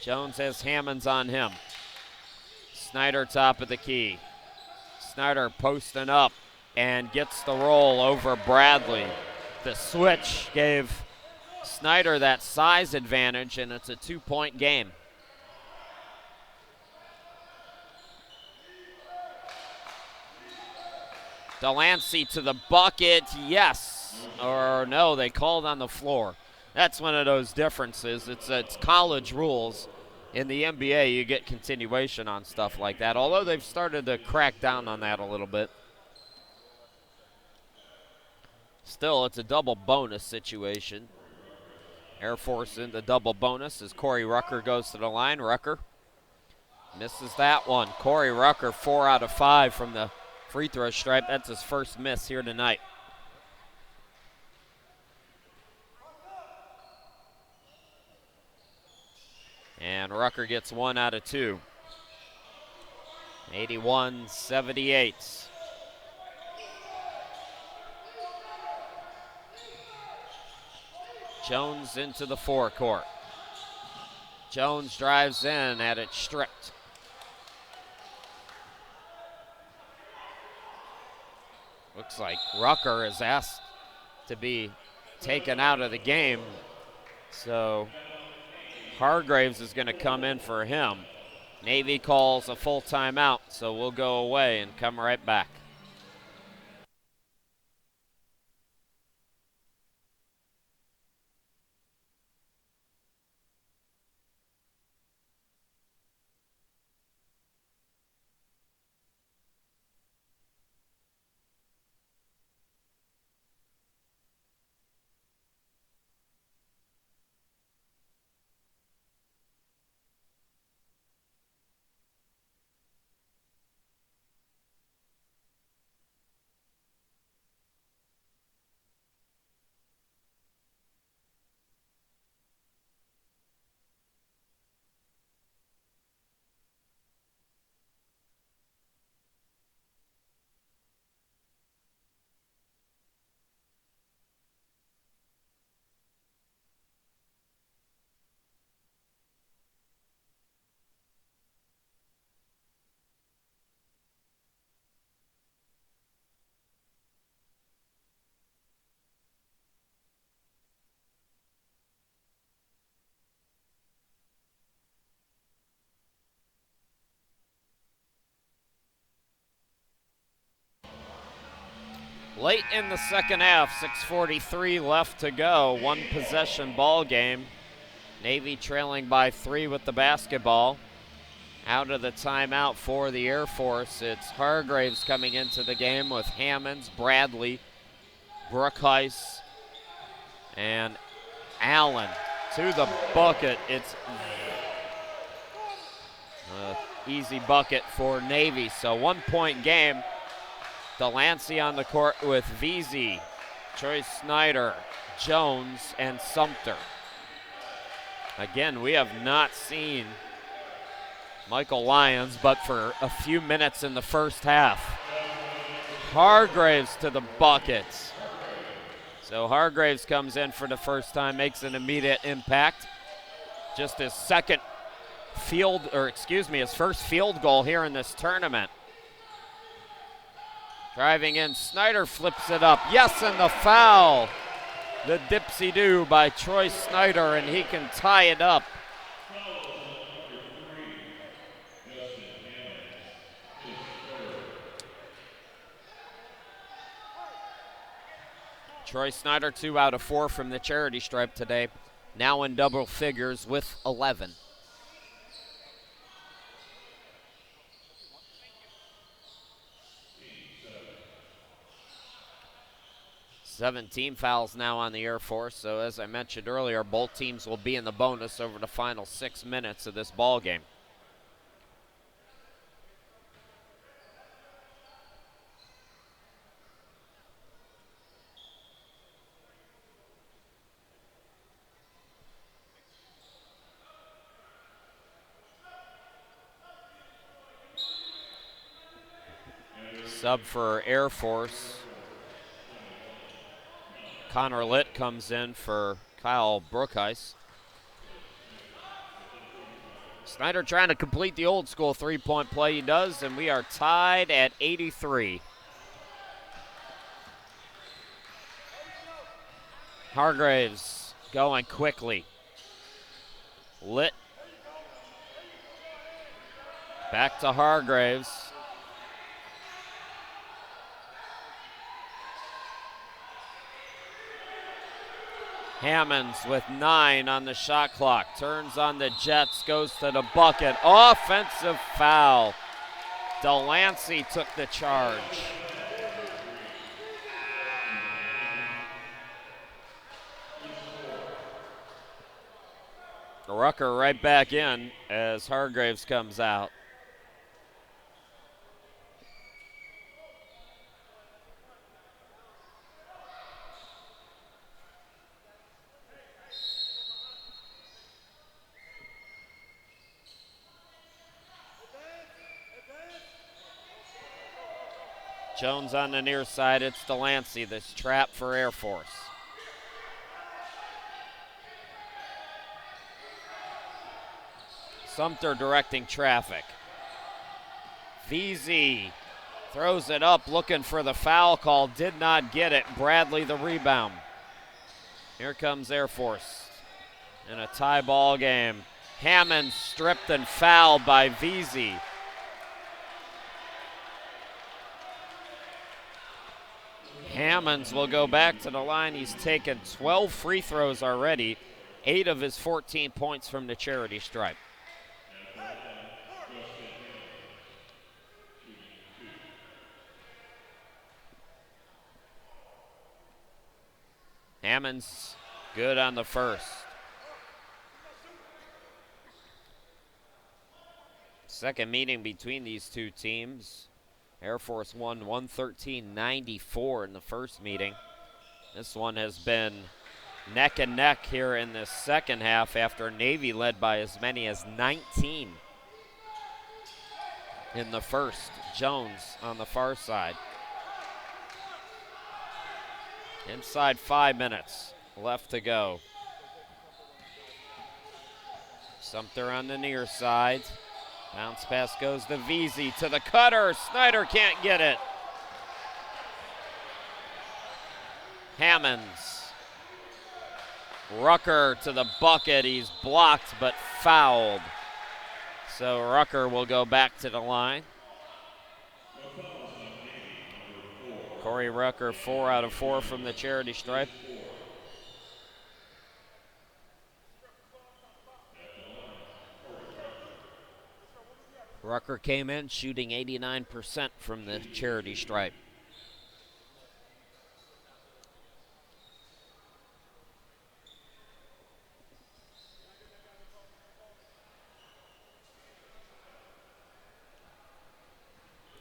Jones has Hammonds on him. Snyder top of the key. Snyder posting up and gets the roll over Bradley. The switch gave Snyder that size advantage, and it's a 2-point game. Delancey to the bucket, yes. Or no, they called on the floor. That's one of those differences. It's college rules. In the NBA, you get continuation on stuff like that, although they've started to crack down on that a little bit. Still, it's a double bonus situation. Air Force in the double bonus as Corey Rucker goes to the line. Rucker misses that one. Corey Rucker, 4 out of 5 from the free throw stripe. That's his first miss here tonight. And Rucker gets 1 out of 2. 81-78. Jones into the forecourt. Jones drives in, at it stripped. Looks like Rucker is asked to be taken out of the game. So Hargraves is going to come in for him. Navy calls a full timeout, so we'll go away and come right back. Late in the second half, 6:43 left to go. One possession ball game. Navy trailing by 3 with the basketball. Out of the timeout for the Air Force, it's Hargraves coming into the game with Hammonds, Bradley, Brookhuis, and Allen to the bucket. It's an easy bucket for Navy. So 1-point game. Delancey on the court with Veazey, Troy Snyder, Jones, and Sumter. Again, we have not seen Michael Lyons, but for a few minutes in the first half. Hargraves to the bucket. So Hargraves comes in for the first time, makes an immediate impact. Just his his first field goal here in this tournament. Driving in, Snyder flips it up. Yes, and the foul. The dipsy-do by Troy Snyder, and he can tie it up. Troy Snyder, 2 out of 4 from the charity stripe today. Now in double figures with 11. 17 fouls now on the Air Force, so as I mentioned earlier, both teams will be in the bonus over the final 6 minutes of this ball game. Sub for Air Force. Connor Litt comes in for Kyle Brookhuis. Snyder trying to complete the old school three-point play. He does, and we are tied at 83. Hargraves going quickly. Litt. Back to Hargraves. Hammonds with 9 on the shot clock. Turns on the Jets, goes to the bucket. Offensive foul. Delancey took the charge. Rucker right back in as Hargraves comes out. Jones on the near side. It's Delancey. This trap for Air Force. Sumter directing traffic. Veazey throws it up looking for the foul call. Did not get it. Bradley the rebound. Here comes Air Force in a tie ball game. Hammond stripped and fouled by Veazey. Hammonds will go back to the line. He's taken 12 free throws already, 8 of his 14 points from the charity stripe. Hammonds good on the first. Second meeting between these two teams. Air Force won 113-94 in the first meeting. This one has been neck and neck here in the second half after Navy led by as many as 19 in the first. Jones on the far side. Inside 5 minutes left to go. Sumter on the near side. Bounce pass goes to Veazey to the cutter. Snyder can't get it. Hammonds. Rucker to the bucket. He's blocked but fouled. So Rucker will go back to the line. Corey Rucker, 4 out of 4 from the charity stripe. Rucker came in shooting 89% from the charity stripe.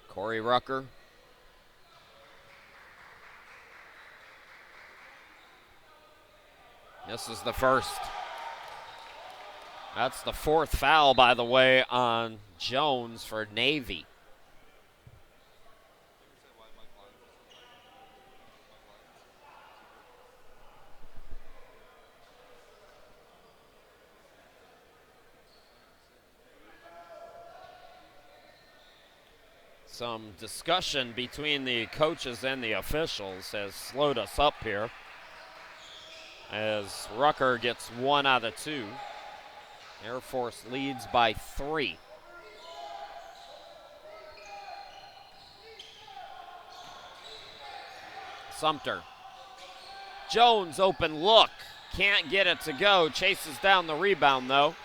Corey Rucker. This is the first. That's the 4th foul, by the way, on Jones for Navy. Some discussion between the coaches and the officials has slowed us up here as Rucker gets 1 out of 2. Air Force leads by 3. Sumter. Jones open look. Can't get it to go. Chases down the rebound though.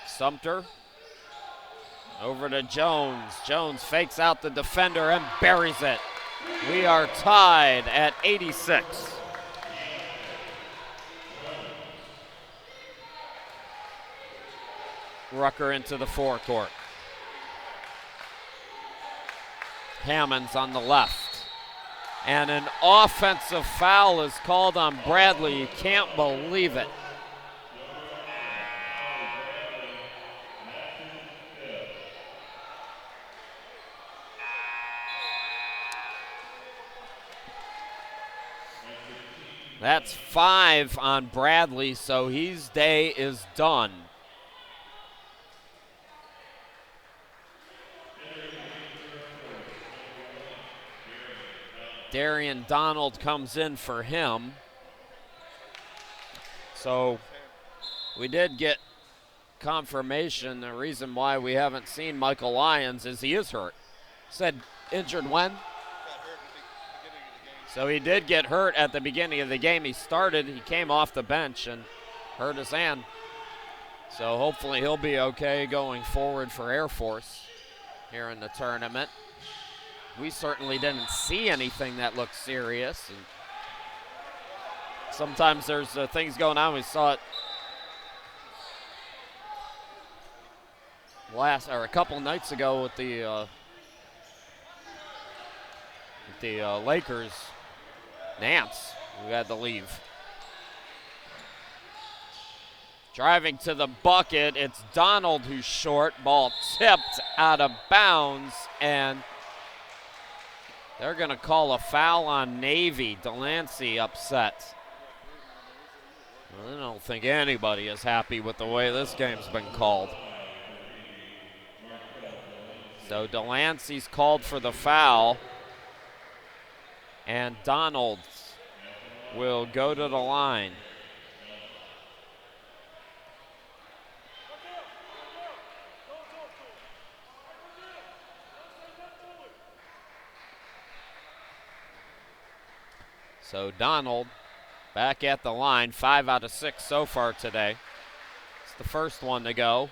Sumter over to Jones. Jones fakes out the defender and buries it. We are tied at 86. Rucker into the forecourt. Hammonds on the left. And an offensive foul is called on Bradley. You can't believe it. That's 5 on Bradley, so his day is done. Darian Donald comes in for him. So we did get confirmation. The reason why we haven't seen Michael Lyons is he is hurt. Said injured when? So he did get hurt at the beginning of the game. He came off the bench and hurt his hand. So hopefully he'll be okay going forward for Air Force here in the tournament. We certainly didn't see anything that looked serious. And sometimes there's things going on. We saw it a couple nights ago with the Lakers. Nance, who had to leave. Driving to the bucket, it's Donald who's short. Ball tipped out of bounds, and they're going to call a foul on Navy. Delancey upset. Well, I don't think anybody is happy with the way this game's been called. So Delancey's called for the foul. And Donald will go to the line. So Donald back at the line, 5 out of 6 so far today. It's the first one to go.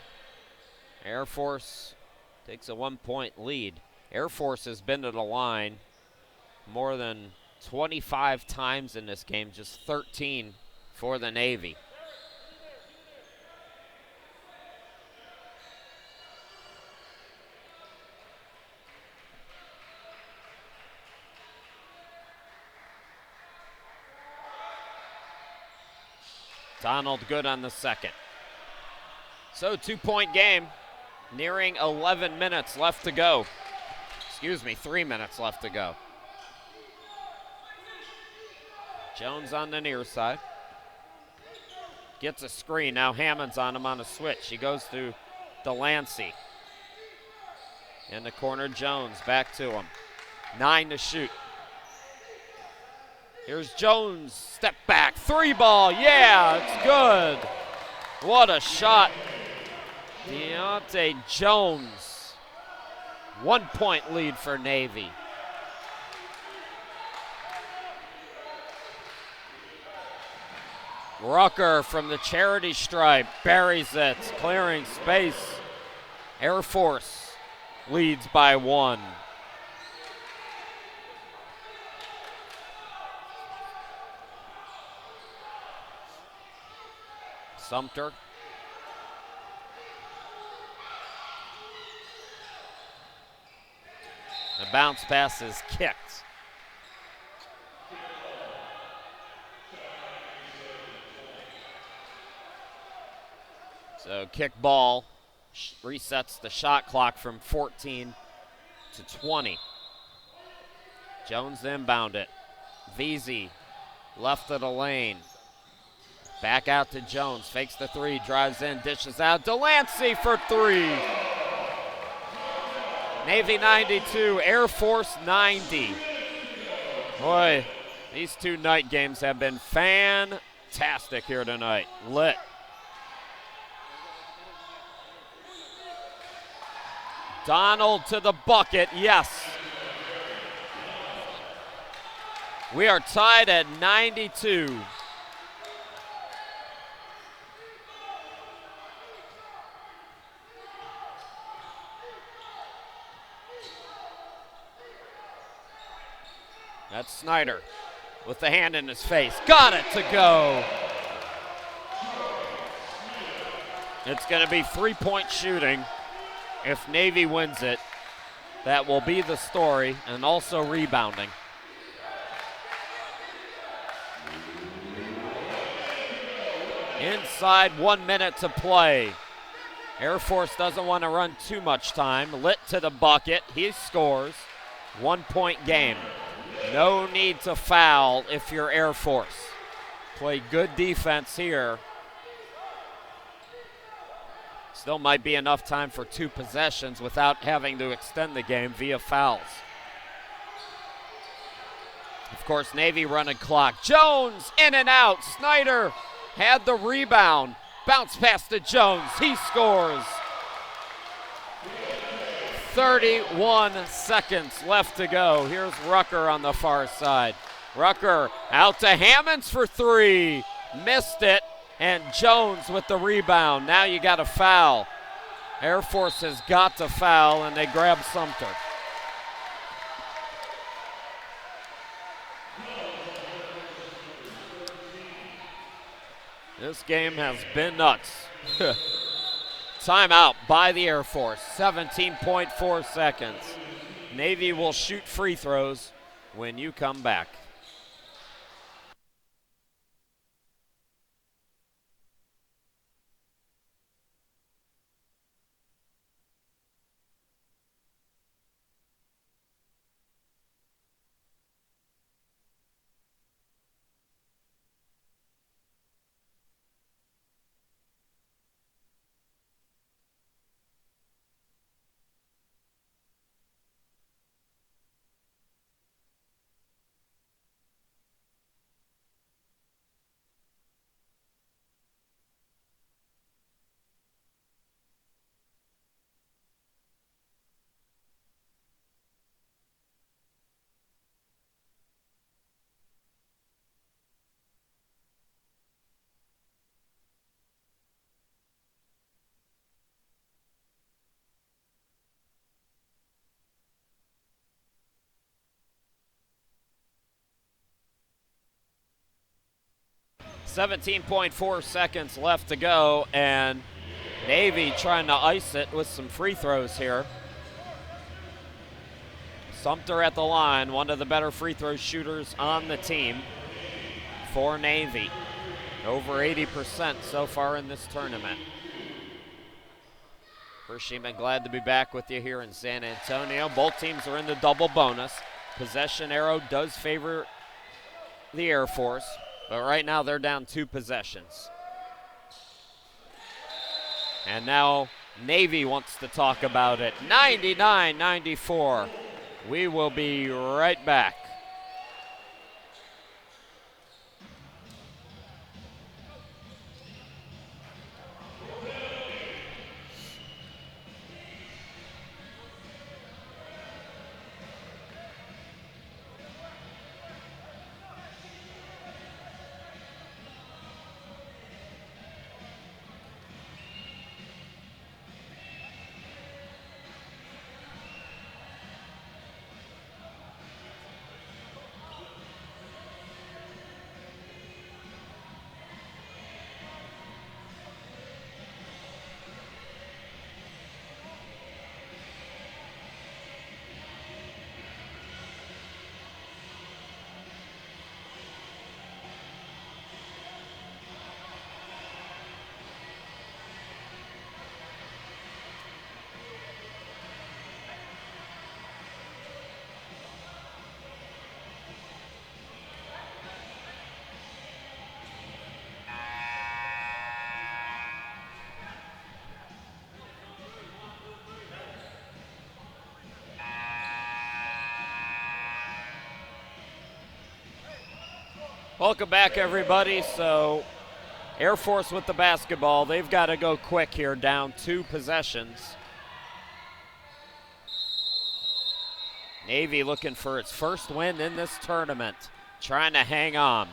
Air Force takes a 1-point lead. Air Force has been to the line more than 25 times in this game, just 13 for the Navy. Donald good on the second. So 2-point game, nearing 11 minutes left to go. 3 minutes left to go. Jones on the near side. Gets a screen. Now Hammond's on him on a switch. He goes to Delancey. In the corner, Jones back to him. 9 to shoot. Here's Jones. Step back. 3 ball. Yeah, it's good. What a shot Deontay Jones. 1 point lead for Navy. Rucker from the charity stripe buries it, clearing space. Air Force leads by 1. Sumter. The bounce pass is kicked. So kick ball resets the shot clock from 14 to 20. Jones inbound it. Veazey left of the lane. Back out to Jones, fakes the 3, drives in, dishes out. Delancey for 3. Navy 92, Air Force 90. Boy, these 2 night games have been fantastic here tonight. Lit. Donald to the bucket, yes. We are tied at 92. That's Snyder with the hand in his face. Got it to go. It's going to be 3-point shooting. If Navy wins it, that will be the story, and also rebounding. Inside 1 minute to play. Air Force doesn't want to run too much time. Lit to the bucket. He scores. 1 point game. No need to foul if you're Air Force. Play good defense here. Still might be enough time for 2 possessions without having to extend the game via fouls. Of course, Navy running clock. Jones in and out. Snyder had the rebound. Bounce pass to Jones. He scores. 31 seconds left to go. Here's Rucker on the far side. Rucker out to Hammonds for 3. Missed it. And Jones with the rebound. Now you got a foul. Air Force has got to foul, and they grab Sumter. This game has been nuts. Timeout by the Air Force. 17.4 seconds. Navy will shoot free throws when you come back. .4 seconds left to go, and Navy trying to ice it with some free throws here. Sumter at the line, one of the better free throw shooters on the team for Navy. Over 80% so far in this tournament. Hersheyman, glad to be back with you here in San Antonio. Both teams are in the double bonus. Possession arrow does favor the Air Force, but right now they're down 2 possessions. And now Navy wants to talk about it. 99-94. We will be right back. Welcome back, everybody. So Air Force with the basketball. They've got to go quick here, down 2 possessions. Navy looking for its first win in this tournament, trying to hang on.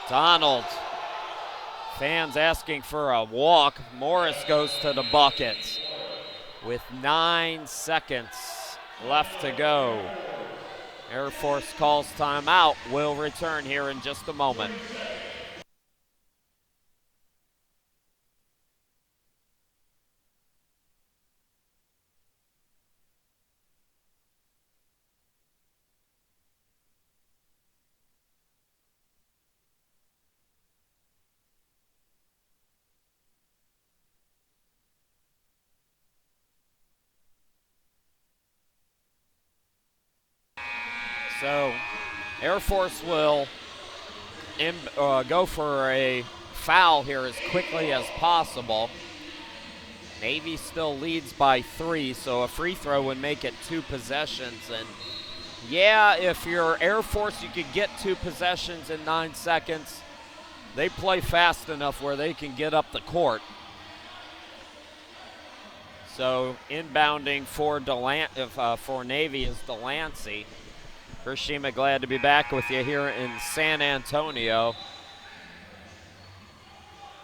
Donald, fans asking for a walk. Morris goes to the bucket with 9 seconds left to go. Air Force calls timeout. Will return here in just a moment. So Air Force will go for a foul here as quickly as possible. Navy still leads by 3, so a free throw would make it 2 possessions. And yeah, if you're Air Force, you could get 2 possessions in 9 seconds. They play fast enough where they can get up the court. So inbounding for Navy is Delancey. Hiroshima, glad to be back with you here in San Antonio.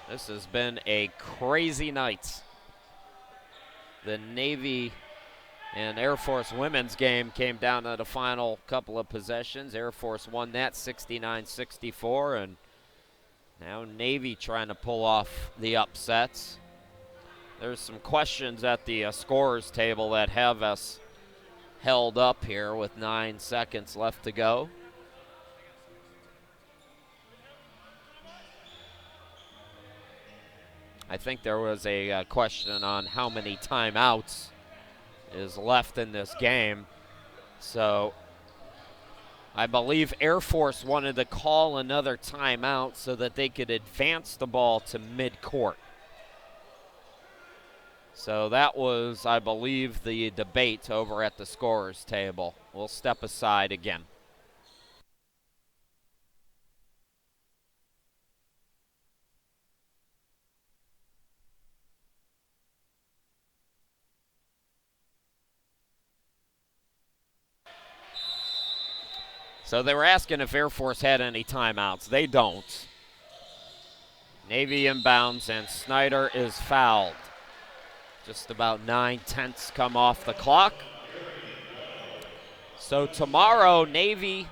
This has been a crazy night. The Navy and Air Force women's game came down to the final couple of possessions. Air Force won that 69-64, and now Navy trying to pull off the upsets. There's some questions at the scorers table that have us held up here with 9 seconds left to go. I think there was a question on how many timeouts is left in this game. So I believe Air Force wanted to call another timeout so that they could advance the ball to midcourt. So that was, I believe, the debate over at the scorers table. We'll step aside again. So they were asking if Air Force had any timeouts. They don't. Navy inbounds, and Snyder is fouled. Just about 9/10 come off the clock. So tomorrow, Navy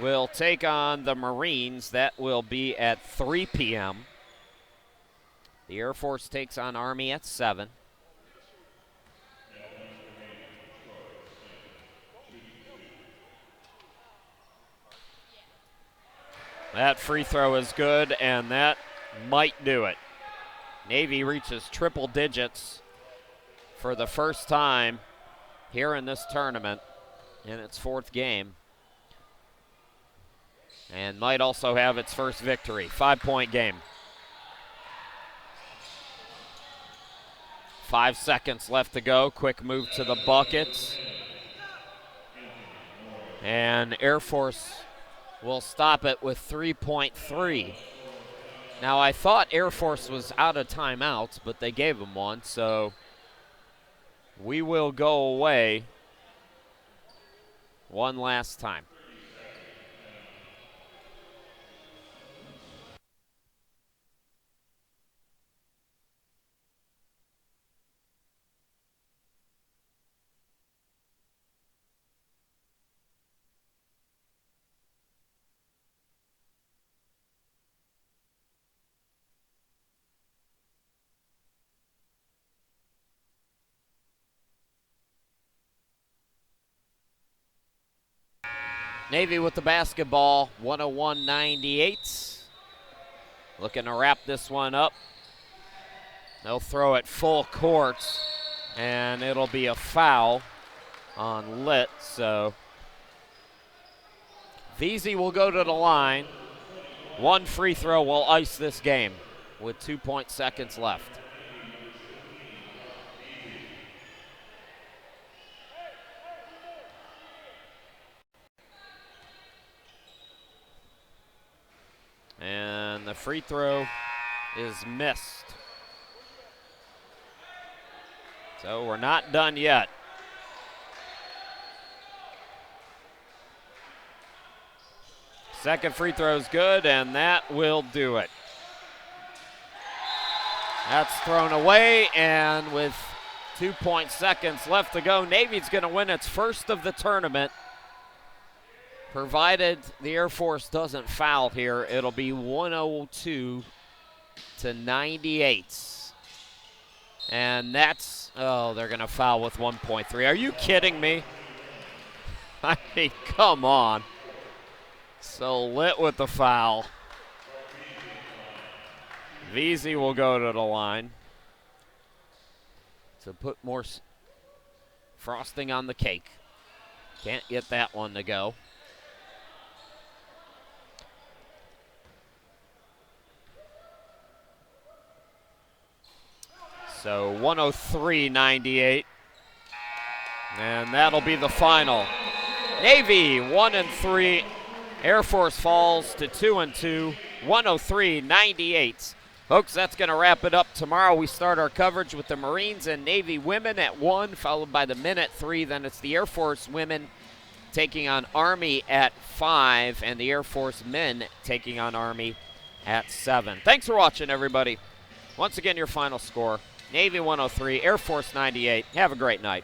will take on the Marines. That will be at 3 p.m. The Air Force takes on Army at 7. That free throw is good, and that might do it. Navy reaches triple digits for the first time here in this tournament in its 4th game, and might also have its first victory. 5-point game. 5 seconds left to go. Quick move to the buckets. And Air Force will stop it with 3.3. Now, I thought Air Force was out of timeouts, but they gave them one, so we will go away one last time. Navy with the basketball, 101-98. Looking to wrap this one up. They'll throw it full court, and it'll be a foul on Litt. So Vesey will go to the line. One free throw will ice this game with 2 seconds left. And the free throw is missed. So we're not done yet. Second free throw is good, and that will do it. That's thrown away, and with 2 seconds left to go, Navy's going to win its first of the tournament. Provided the Air Force doesn't foul here, it'll be 102-98. And that's, oh, they're going to foul with 1.3. Are you kidding me? I mean, come on. So lit with the foul. Vesey will go to the line to put more frosting on the cake. Can't get that one to go. So 103-98. And that'll be the final. Navy 1-3. Air Force falls to 2-2, 103-98. Folks, that's going to wrap it up. Tomorrow we start our coverage with the Marines and Navy women at 1, followed by the men at 3. Then it's the Air Force women taking on Army at 5, and the Air Force men taking on Army at 7. Thanks for watching, everybody. Once again, your final score, Navy 103, Air Force 98. Have a great night.